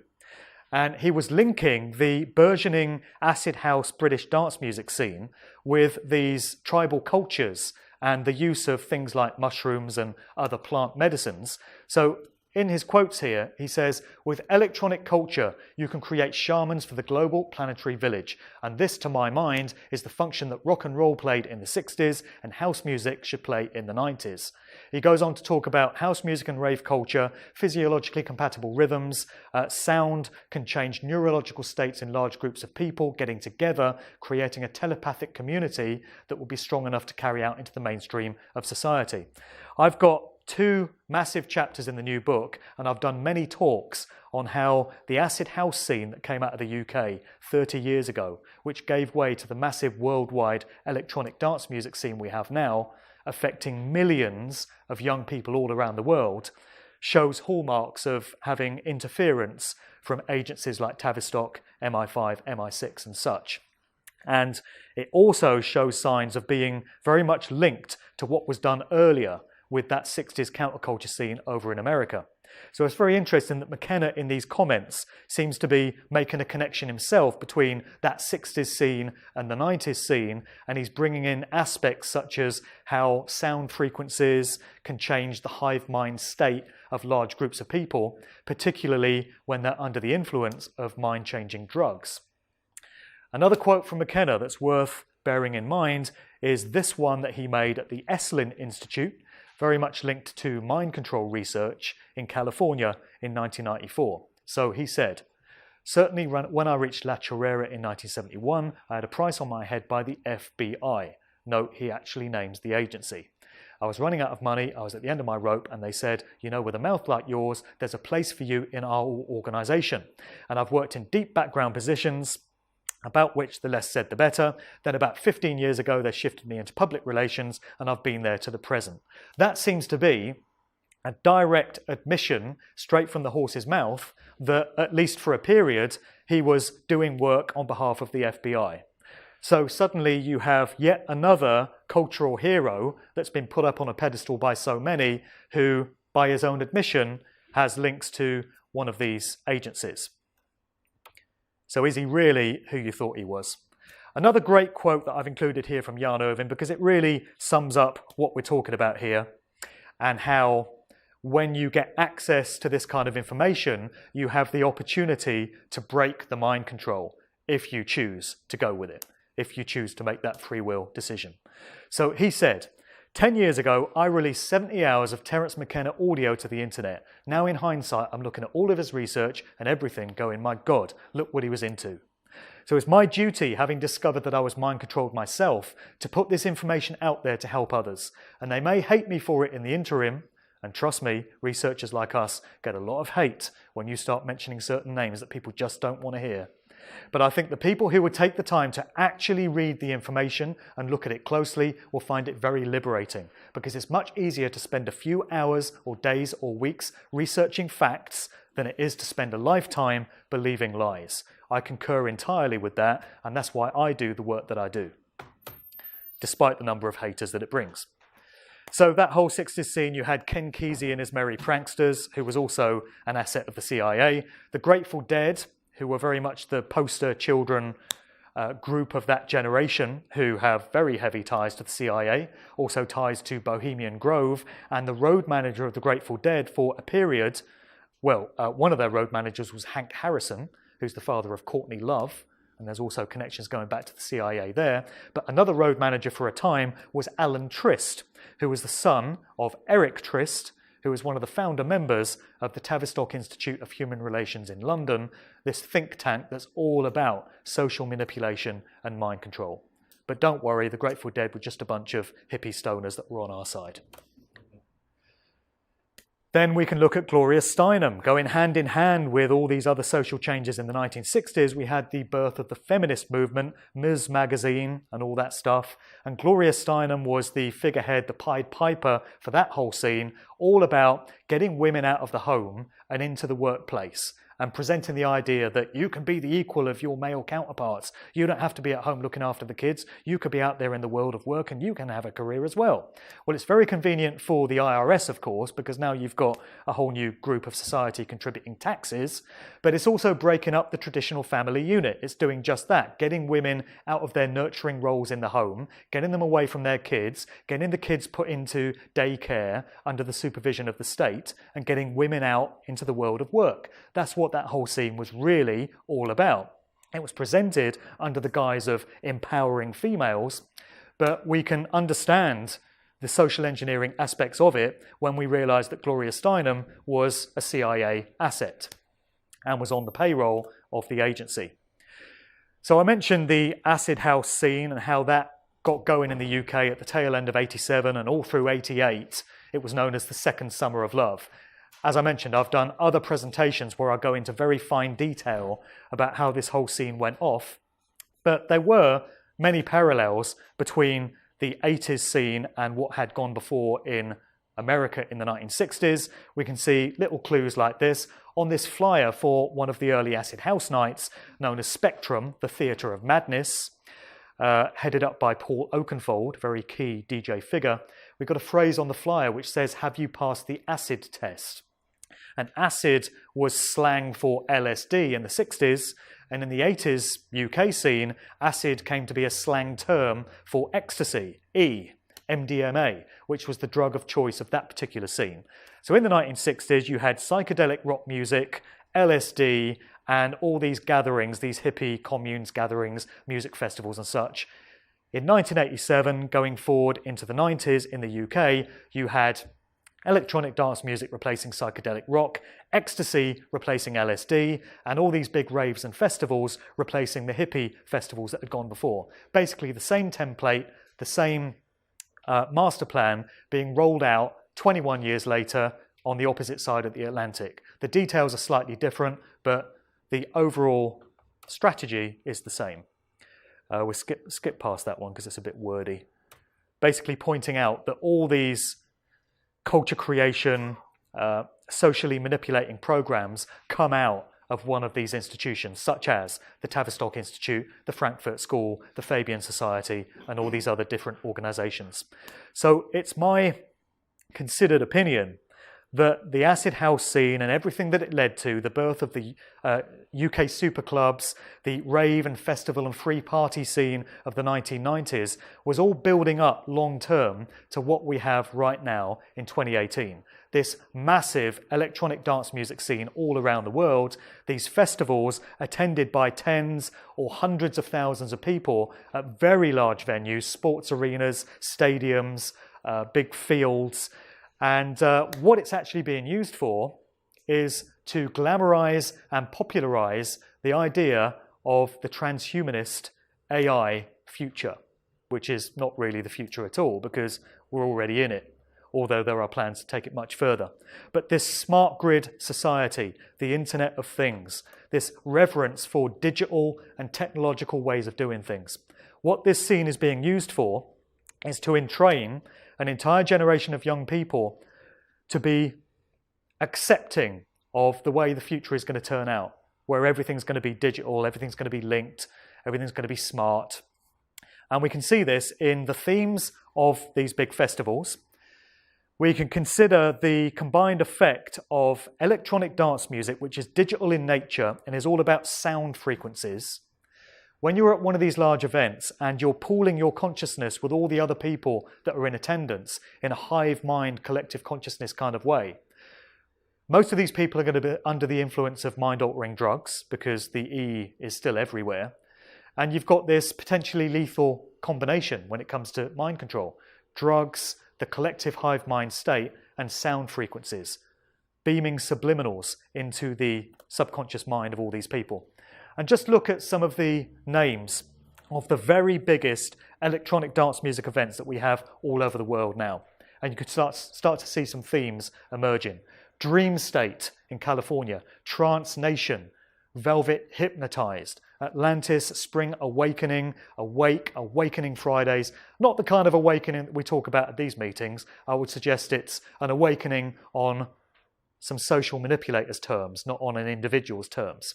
And he was linking the burgeoning acid house British dance music scene with these tribal cultures and the use of things like mushrooms and other plant medicines. So in his quotes here, he says, with electronic culture, you can create shamans for the global planetary village. And this, to my mind, is the function that rock and roll played in the 60s and house music should play in the 90s. He goes on to talk about house music and rave culture, physiologically compatible rhythms, sound can change neurological states in large groups of people getting together, creating a telepathic community that will be strong enough to carry out into the mainstream of society. I've got 2 massive chapters in the new book, and I've done many talks on how the acid house scene that came out of the UK 30 years ago, which gave way to the massive worldwide electronic dance music scene we have now, affecting millions of young people all around the world, shows hallmarks of having interference from agencies like Tavistock, MI5, MI6 and such. And it also shows signs of being very much linked to what was done earlier with that 60s counterculture scene over in America. So it's very interesting that McKenna in these comments seems to be making a connection himself between that 60s scene and the 90s scene, and he's bringing in aspects such as how sound frequencies can change the hive mind state of large groups of people, particularly when they're under the influence of mind-changing drugs. Another quote from McKenna that's worth bearing in mind is this one that he made at the Esalen Institute, very much linked to mind control research in California in 1994. So he said, certainly when I reached La Chorrera in 1971, I had a price on my head by the FBI. Note, he actually names the agency. I was running out of money, I was at the end of my rope, and they said, you know, with a mouth like yours, there's a place for you in our organization. And I've worked in deep background positions, about which the less said the better. Then about 15 years ago, they shifted me into public relations, and I've been there to the present. That seems to be a direct admission straight from the horse's mouth that, at least for a period, he was doing work on behalf of the FBI. So suddenly you have yet another cultural hero that's been put up on a pedestal by so many who, by his own admission, has links to one of these agencies. So is he really who you thought he was? Another great quote that I've included here from Jan Irvin, because it really sums up what we're talking about here, and how when you get access to this kind of information, you have the opportunity to break the mind control if you choose to go with it, if you choose to make that free will decision. So he said, 10 years ago, I released 70 hours of Terence McKenna audio to the internet. Now in hindsight, I'm looking at all of his research and everything going, my God, look what he was into. So it's my duty, having discovered that I was mind-controlled myself, to put this information out there to help others. And they may hate me for it in the interim, and trust me, researchers like us get a lot of hate when you start mentioning certain names that people just don't want to hear. But I think the people who would take the time to actually read the information and look at it closely will find it very liberating, because it's much easier to spend a few hours or days or weeks researching facts than it is to spend a lifetime believing lies. I concur entirely with that, and that's why I do the work that I do, despite the number of haters that it brings. So that whole 60s scene, you had Ken Kesey and his Merry Pranksters, who was also an asset of the CIA, the Grateful Dead, who were very much the poster children group of that generation, who have very heavy ties to the CIA, also ties to Bohemian Grove, and the road manager of the Grateful Dead for a period, well, one of their road managers was Hank Harrison, who's the father of Courtney Love, and there's also connections going back to the CIA there, but another road manager for a time was Alan Trist, who was the son of Eric Trist, who was one of the founder members of the Tavistock Institute of Human Relations in London, this think tank that's all about social manipulation and mind control. But don't worry, the Grateful Dead were just a bunch of hippie stoners that were on our side. Then we can look at Gloria Steinem. Going hand in hand with all these other social changes in the 1960s, we had the birth of the feminist movement, Ms. Magazine and all that stuff. And Gloria Steinem was the figurehead, the Pied Piper for that whole scene, all about getting women out of the home and into the workplace. and presenting the idea that you can be the equal of your male counterparts. You don't have to be at home looking after the kids. You could be out there in the world of work and you can have a career as well. Well, it's very convenient for the IRS, of course, because now you've got a whole new group of society contributing taxes, but it's also breaking up the traditional family unit. It's doing just that, getting women out of their nurturing roles in the home, getting them away from their kids, getting the kids put into daycare under the supervision of the state, and getting women out into the world of work. That's what that whole scene was really all about. It was presented under the guise of empowering females, but we can understand the social engineering aspects of it when we realise that Gloria Steinem was a CIA asset and was on the payroll of the agency. So I mentioned the acid house scene and how that got going in the UK at the tail end of 87 and all through 88. It was known as the second summer of love. As I mentioned, I've done other presentations where I go into very fine detail about how this whole scene went off, but there were many parallels between the 80s scene and what had gone before in America in the 1960s. We can see little clues like this on this flyer for one of the early acid house nights known as Spectrum, the Theatre of Madness, headed up by Paul Oakenfold, very key DJ figure. We've got a phrase on the flyer which says, "Have you passed the acid test?" And acid was slang for LSD in the 60s, and in the 80s UK scene, acid came to be a slang term for ecstasy, MDMA, which was the drug of choice of that particular scene. So in the 1960s, you had psychedelic rock music, LSD, and all these gatherings, these hippie communes gatherings, music festivals and such. In 1987, going forward into the 90s in the UK, you had electronic dance music replacing psychedelic rock, ecstasy replacing LSD, and all these big raves and festivals replacing the hippie festivals that had gone before. Basically the same template, the same master plan being rolled out 21 years later on the opposite side of the Atlantic. The details are slightly different, but the overall strategy is the same. We'll skip past that one because it's a bit wordy. Basically pointing out that all these culture creation, socially manipulating programs come out of one of these institutions, such as the Tavistock Institute, the Frankfurt School, the Fabian Society, and all these other different organisations. So it's my considered opinion that the acid house scene and everything that it led to, the birth of the UK super clubs, the rave and festival and free party scene of the 1990s, was all building up long term to what we have right now in 2018. This massive electronic dance music scene all around the world, these festivals attended by tens or hundreds of thousands of people at very large venues, sports arenas, stadiums, big fields. And what it's actually being used for is to glamorize and popularize the idea of the transhumanist AI future, which is not really the future at all because we're already in it, although there are plans to take it much further. But this smart grid society, the Internet of Things, this reverence for digital and technological ways of doing things, what this scene is being used for is to entrain an entire generation of young people to be accepting of the way the future is going to turn out, where everything's going to be digital, everything's going to be linked, everything's going to be smart. And we can see this in the themes of these big festivals. We can consider the combined effect of electronic dance music, which is digital in nature and is all about sound frequencies. When you're at one of these large events and you're pooling your consciousness with all the other people that are in attendance in a hive mind, collective consciousness kind of way, most of these people are going to be under the influence of mind-altering drugs because the E is still everywhere. And you've got this potentially lethal combination when it comes to mind control. Drugs, the collective hive mind state, and sound frequencies, beaming subliminals into the subconscious mind of all these people. And just look at some of the names of the very biggest electronic dance music events that we have all over the world now. And you could start to see some themes emerging. Dream State in California, Trance Nation, Velvet Hypnotized, Atlantis, Spring Awakening, Awakening Fridays. Not the kind of awakening that we talk about at these meetings. I would suggest it's an awakening on some social manipulators' terms, not on an individual's terms.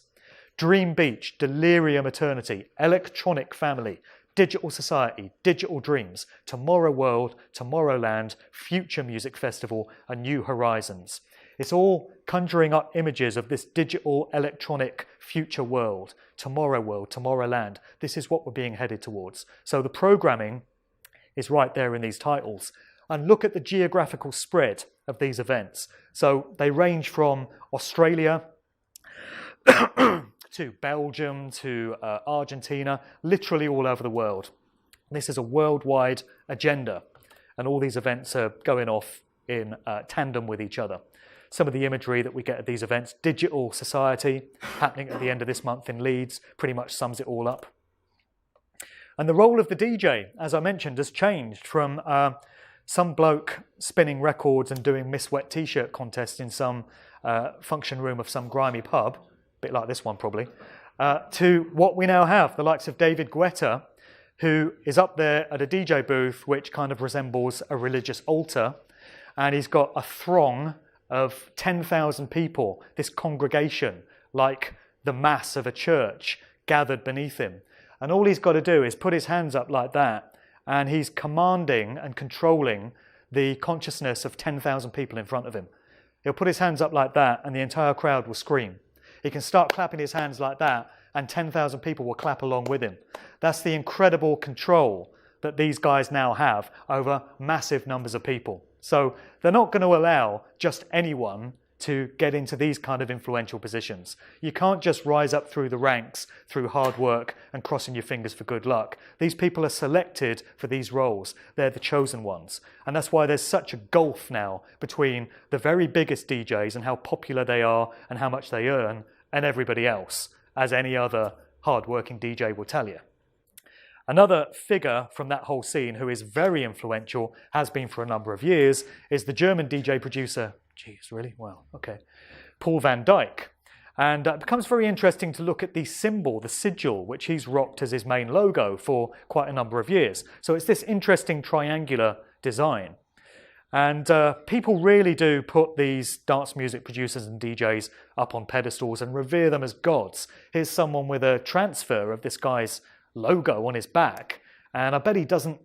Dream Beach, Delirium Eternity, Electronic Family, Digital Society, Digital Dreams, Tomorrow World, Tomorrowland, Future Music Festival, and New Horizons. It's all conjuring up images of this digital, electronic, future world, Tomorrowland. This is what we're being headed towards. So the programming is right there in these titles. And look at the geographical spread of these events. So they range from Australia to Belgium to Argentina, literally all over the world. This is a worldwide agenda, and all these events are going off in tandem with each other. Some of the imagery that we get at these events, Digital Society, happening at the end of this month in Leeds, pretty much sums it all up. And the role of the DJ, as I mentioned, has changed from some bloke spinning records and doing Miss Wet T-shirt contests in some function room of some grimy pub, a bit like this one probably, to what we now have, the likes of David Guetta, who is up there at a DJ booth which kind of resembles a religious altar, and he's got a throng of 10,000 people, this congregation, like the mass of a church, gathered beneath him. And all he's got to do is put his hands up like that, and he's commanding and controlling the consciousness of 10,000 people in front of him. He'll put his hands up like that, and the entire crowd will scream. He can start clapping his hands like that, and 10,000 people will clap along with him. That's the incredible control that these guys now have over massive numbers of people. So they're not going to allow just anyone to get into these kind of influential positions. You can't just rise up through the ranks through hard work and crossing your fingers for good luck. These people are selected for these roles. They're the chosen ones. And that's why there's such a gulf now between the very biggest DJs and how popular they are and how much they earn and everybody else, as any other hard-working DJ will tell you. Another figure from that whole scene who is very influential, has been for a number of years, is the German DJ producer, geez, really? Wow, okay, Paul van Dyk. And it becomes very interesting to look at the symbol, the sigil, which he's rocked as his main logo for quite a number of years. So it's this interesting triangular design. And people really do put these dance music producers and DJs up on pedestals and revere them as gods. Here's someone with a transfer of this guy's logo on his back, and I bet he doesn't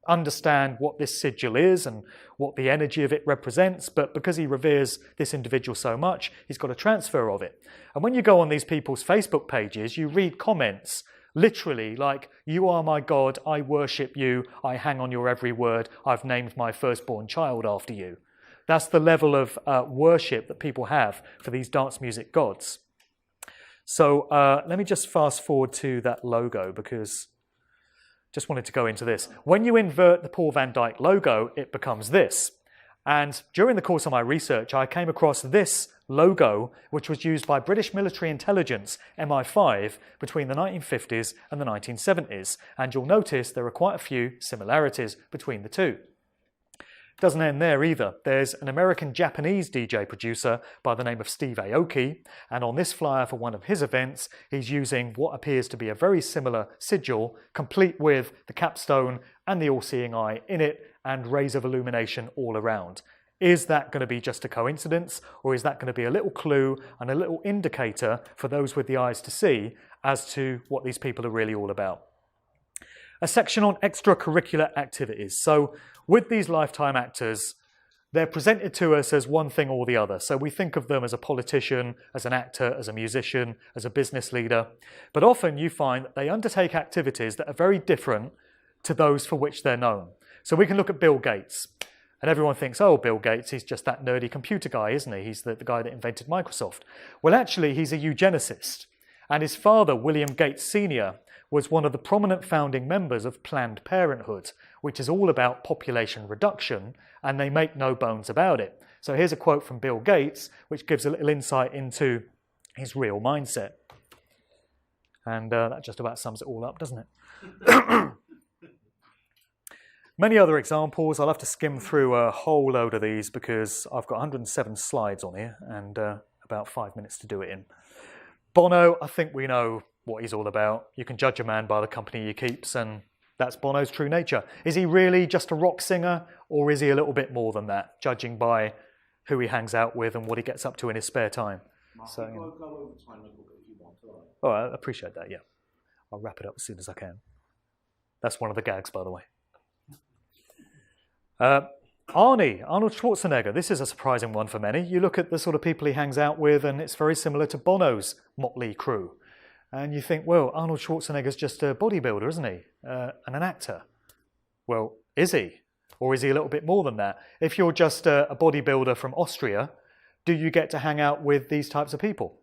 understand what this sigil is and what the energy of it represents, but because he reveres this individual so much, he's got a transfer of it. And when you go on these people's Facebook pages, you read comments literally like, "You are my God, I worship you, I hang on your every word, I've named my firstborn child after you." That's the level of worship that people have for these dance music gods. So let me just fast forward to that logo, because just wanted to go into this. When you invert the Paul van Dyk logo, it becomes this. And during the course of my research, I came across this logo, which was used by British military intelligence, MI5, between the 1950s and the 1970s. And you'll notice there are quite a few similarities between the two. Doesn't end there either. There's an American-Japanese DJ producer by the name of Steve Aoki, and on this flyer for one of his events, he's using what appears to be a very similar sigil, complete with the capstone and the all-seeing eye in it, and rays of illumination all around. Is that going to be just a coincidence, or is that going to be a little clue and a little indicator for those with the eyes to see as to what these people are really all about? A section on extracurricular activities. So with these lifetime actors, they're presented to us as one thing or the other. So we think of them as a politician, as an actor, as a musician, as a business leader. But often you find that they undertake activities that are very different to those for which they're known. So we can look at Bill Gates. And everyone thinks, oh, Bill Gates, he's just that nerdy computer guy, isn't he? He's the guy that invented Microsoft. Well, actually, he's a eugenicist. And his father, William Gates Sr., was one of the prominent founding members of Planned Parenthood, which is all about population reduction, and they make no bones about it. So here's a quote from Bill Gates, which gives a little insight into his real mindset. And that just about sums it all up, doesn't it? Many other examples. I'll have to skim through a whole load of these because I've got 107 slides on here and about 5 minutes to do it in. Bono, I think we know what he's all about. You can judge a man by the company he keeps, and that's Bono's true nature. Is he really just a rock singer, or is he a little bit more than that, judging by who he hangs out with and what he gets up to in his spare time. Mark, So, go you know. over time a little bit if you want. All right. Oh, I appreciate that, yeah. I'll wrap it up as soon as I can. That's one of the gags, by the way. Arnold Schwarzenegger. This is a surprising one for many. You look at the sort of people he hangs out with, and it's very similar to Bono's motley crew. And you think, well, Arnold Schwarzenegger's just a bodybuilder, isn't he? And an actor. Well, is he? Or is he a little bit more than that? If you're just a bodybuilder from Austria, do you get to hang out with these types of people?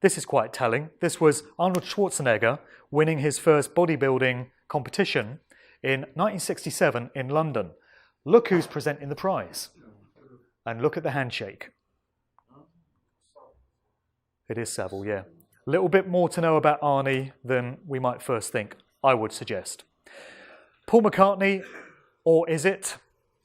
This is quite telling. This was Arnold Schwarzenegger winning his first bodybuilding competition in 1967 in London. Look who's presenting the prize. And look at the handshake. It is Savile, yeah. A little bit more to know about Arnie than we might first think, I would suggest. Paul McCartney, or is it?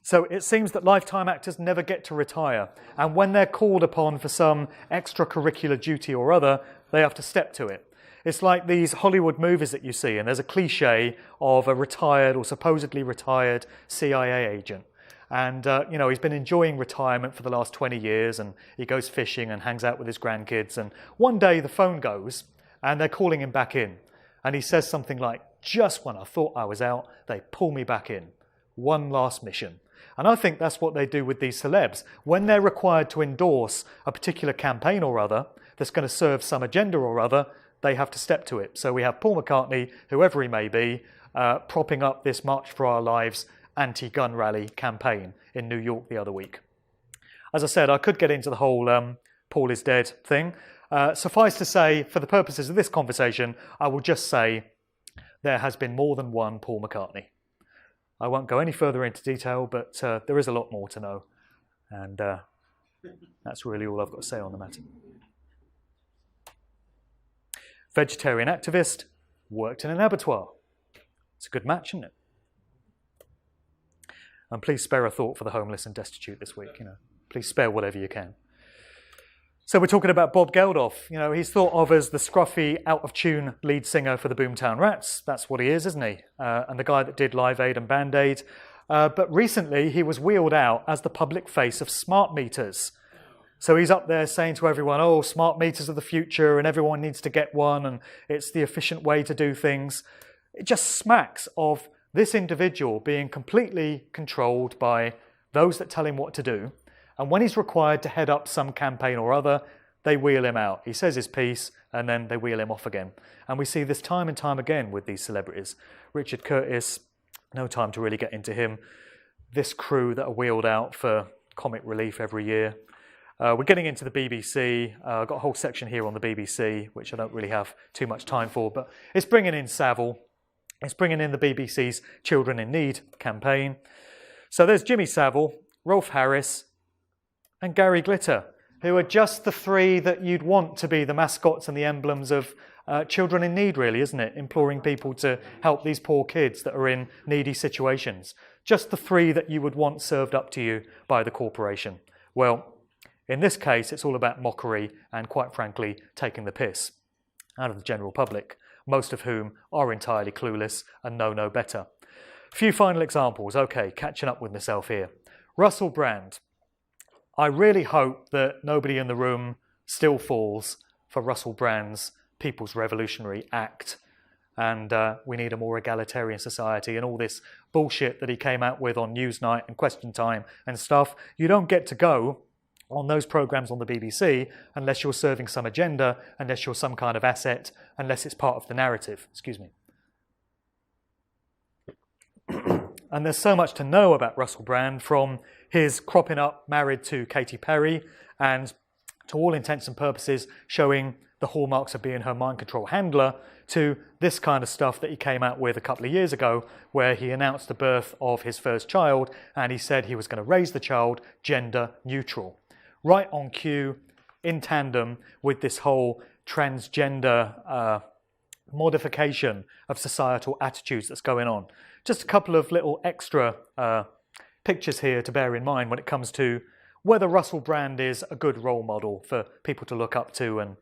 So it seems that lifetime actors never get to retire, and when they're called upon for some extracurricular duty or other, they have to step to it. It's like these Hollywood movies that you see, and there's a cliche of a retired or supposedly retired CIA agent. And, he's been enjoying retirement for the last 20 years, and he goes fishing and hangs out with his grandkids. And one day the phone goes, and they're calling him back in. And he says something like, just when I thought I was out, they pull me back in. One last mission. And I think that's what they do with these celebs. When they're required to endorse a particular campaign or other that's going to serve some agenda or other, they have to step to it. So we have Paul McCartney, whoever he may be, propping up this March for Our Lives anti-gun rally campaign in New York the other week. As I said, I could get into the whole Paul is dead thing. Suffice to say, for the purposes of this conversation, I will just say there has been more than one Paul McCartney. I won't go any further into detail, but there is a lot more to know. And that's really all I've got to say on the matter. Vegetarian activist, worked in an abattoir. It's a good match, isn't it? And please spare a thought for the homeless and destitute this week. Please spare whatever you can. So we're talking about Bob Geldof. He's thought of as the scruffy, out-of-tune lead singer for the Boomtown Rats. That's what he is, isn't he? And the guy that did Live Aid and Band Aid. But recently, he was wheeled out as the public face of smart meters. So he's up there saying to everyone, oh, smart meters are the future and everyone needs to get one and it's the efficient way to do things. It just smacks of this individual being completely controlled by those that tell him what to do. And when he's required to head up some campaign or other, they wheel him out. He says his piece and then they wheel him off again. And we see this time and time again with these celebrities. Richard Curtis, no time to really get into him. This crew that are wheeled out for comic relief every year. We're getting into the BBC. I've got a whole section here on the BBC, which I don't really have too much time for, but it's bringing in Savile. It's bringing in the BBC's Children in Need campaign. So there's Jimmy Savile, Rolf Harris, and Gary Glitter, who are just the three that you'd want to be the mascots and the emblems of Children in Need, really, isn't it? Imploring people to help these poor kids that are in needy situations. Just the three that you would want served up to you by the corporation. Well, in this case, it's all about mockery and, quite frankly, taking the piss out of the general public, most of whom are entirely clueless and know no better. A few final examples. Okay, catching up with myself here. Russell Brand. I really hope that nobody in the room still falls for Russell Brand's People's Revolutionary Act. And we need a more egalitarian society and all this bullshit that he came out with on Newsnight and Question Time and stuff. You don't get to go on those programmes on the BBC unless you're serving some agenda, unless you're some kind of asset, unless it's part of the narrative. Excuse me. And there's so much to know about Russell Brand, from his cropping up married to Katy Perry and, to all intents and purposes, showing the hallmarks of being her mind control handler, to this kind of stuff that he came out with a couple of years ago, where he announced the birth of his first child and he said he was going to raise the child gender neutral. Right on cue, in tandem with this whole transgender modification of societal attitudes that's going on. Just a couple of little extra pictures here to bear in mind when it comes to whether Russell Brand is a good role model for people to look up to, and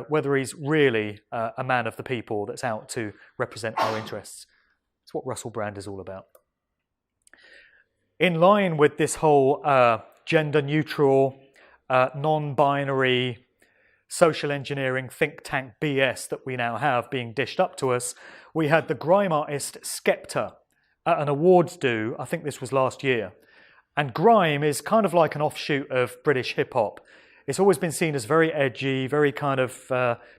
whether he's really a man of the people that's out to represent our interests. It's what Russell Brand is all about. In line with this whole gender-neutral, non-binary, social engineering think tank BS that we now have being dished up to us, we had the grime artist Skepta at an awards do, I think this was last year. And grime is kind of like an offshoot of British hip-hop. It's always been seen as very edgy, very kind of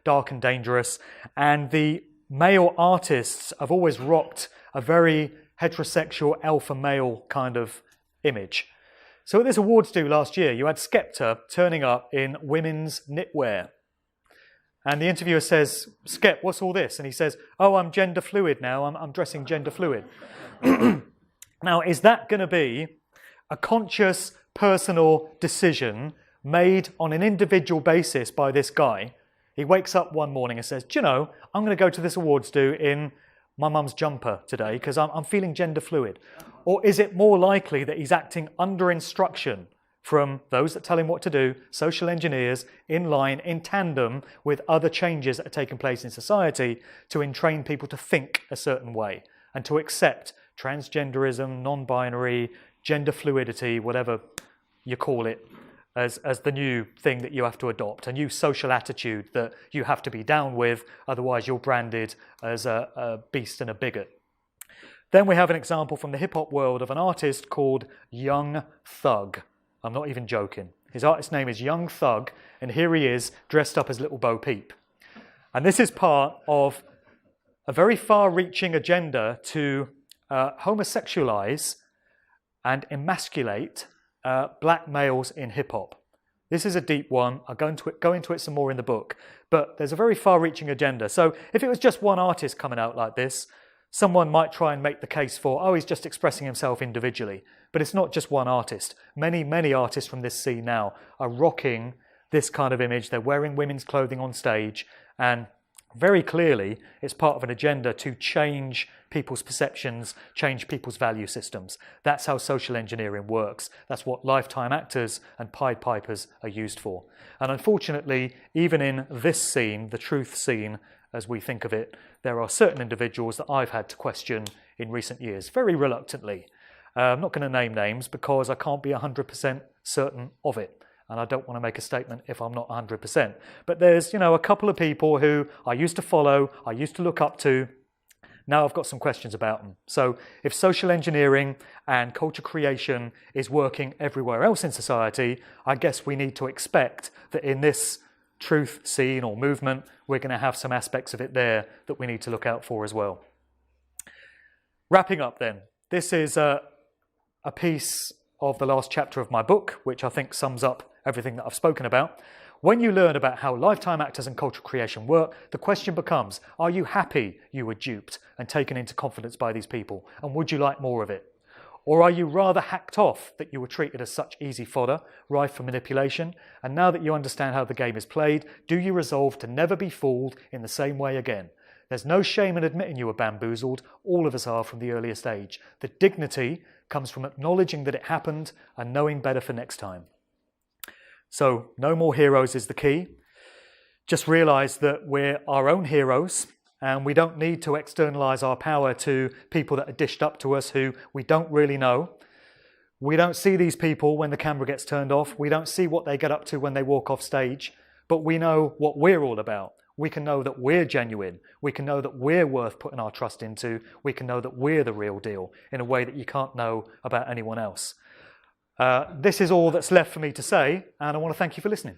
dark and dangerous, and the male artists have always rocked a very heterosexual alpha male kind of image. So at this awards do last year, you had Skepta turning up in women's knitwear. And the interviewer says, Skep, what's all this? And he says, oh, I'm gender fluid now, I'm dressing gender fluid. Now, is that going to be a conscious, personal decision made on an individual basis by this guy? He wakes up one morning and says, do you know, I'm going to go to this awards do in my mum's jumper today because I'm feeling gender fluid. Or is it more likely that he's acting under instruction from those that tell him what to do, social engineers, in line, in tandem with other changes that are taking place in society to entrain people to think a certain way and to accept transgenderism, non-binary, gender fluidity, whatever you call it, as the new thing that you have to adopt, a new social attitude that you have to be down with, otherwise you're branded as a beast and a bigot. Then we have an example from the hip-hop world of an artist called Young Thug. I'm not even joking. His artist name is Young Thug, and here he is dressed up as Little Bo Peep. And this is part of a very far-reaching agenda to homosexualize and emasculate black males in hip-hop. This is a deep one. I'll go into it some more in the book. But there's a very far-reaching agenda. So if it was just one artist coming out like this, someone might try and make the case for, oh, he's just expressing himself individually. But it's not just one artist. Many, many artists from this scene now are rocking this kind of image. They're wearing women's clothing on stage. And very clearly, it's part of an agenda to change people's perceptions, change people's value systems. That's how social engineering works. That's what lifetime actors and Pied Pipers are used for. And unfortunately, even in this scene, the truth scene, as we think of it, there are certain individuals that I've had to question in recent years, very reluctantly. I'm not going to name names because I can't be 100% certain of it. And I don't want to make a statement if I'm not 100%. But there's, a couple of people who I used to follow, I used to look up to. Now I've got some questions about them. So if social engineering and culture creation is working everywhere else in society, I guess we need to expect that in this truth scene or movement, we're going to have some aspects of it there that we need to look out for as well. Wrapping up then, this is a piece of the last chapter of my book, which I think sums up everything that I've spoken about. When you learn about how lifetime actors and cultural creation work, the question becomes, are you happy you were duped and taken into confidence by these people? And would you like more of it? Or are you rather hacked off that you were treated as such easy fodder, rife for manipulation? And now that you understand how the game is played, do you resolve to never be fooled in the same way again? There's no shame in admitting you were bamboozled. All of us are from the earliest age. The dignity comes from acknowledging that it happened and knowing better for next time. So, no more heroes is the key. Just realise that we're our own heroes and we don't need to externalise our power to people that are dished up to us who we don't really know. We don't see these people when the camera gets turned off. We don't see what they get up to when they walk off stage. But we know what we're all about. We can know that we're genuine. We can know that we're worth putting our trust into. We can know that we're the real deal in a way that you can't know about anyone else. This is all that's left for me to say, and I want to thank you for listening.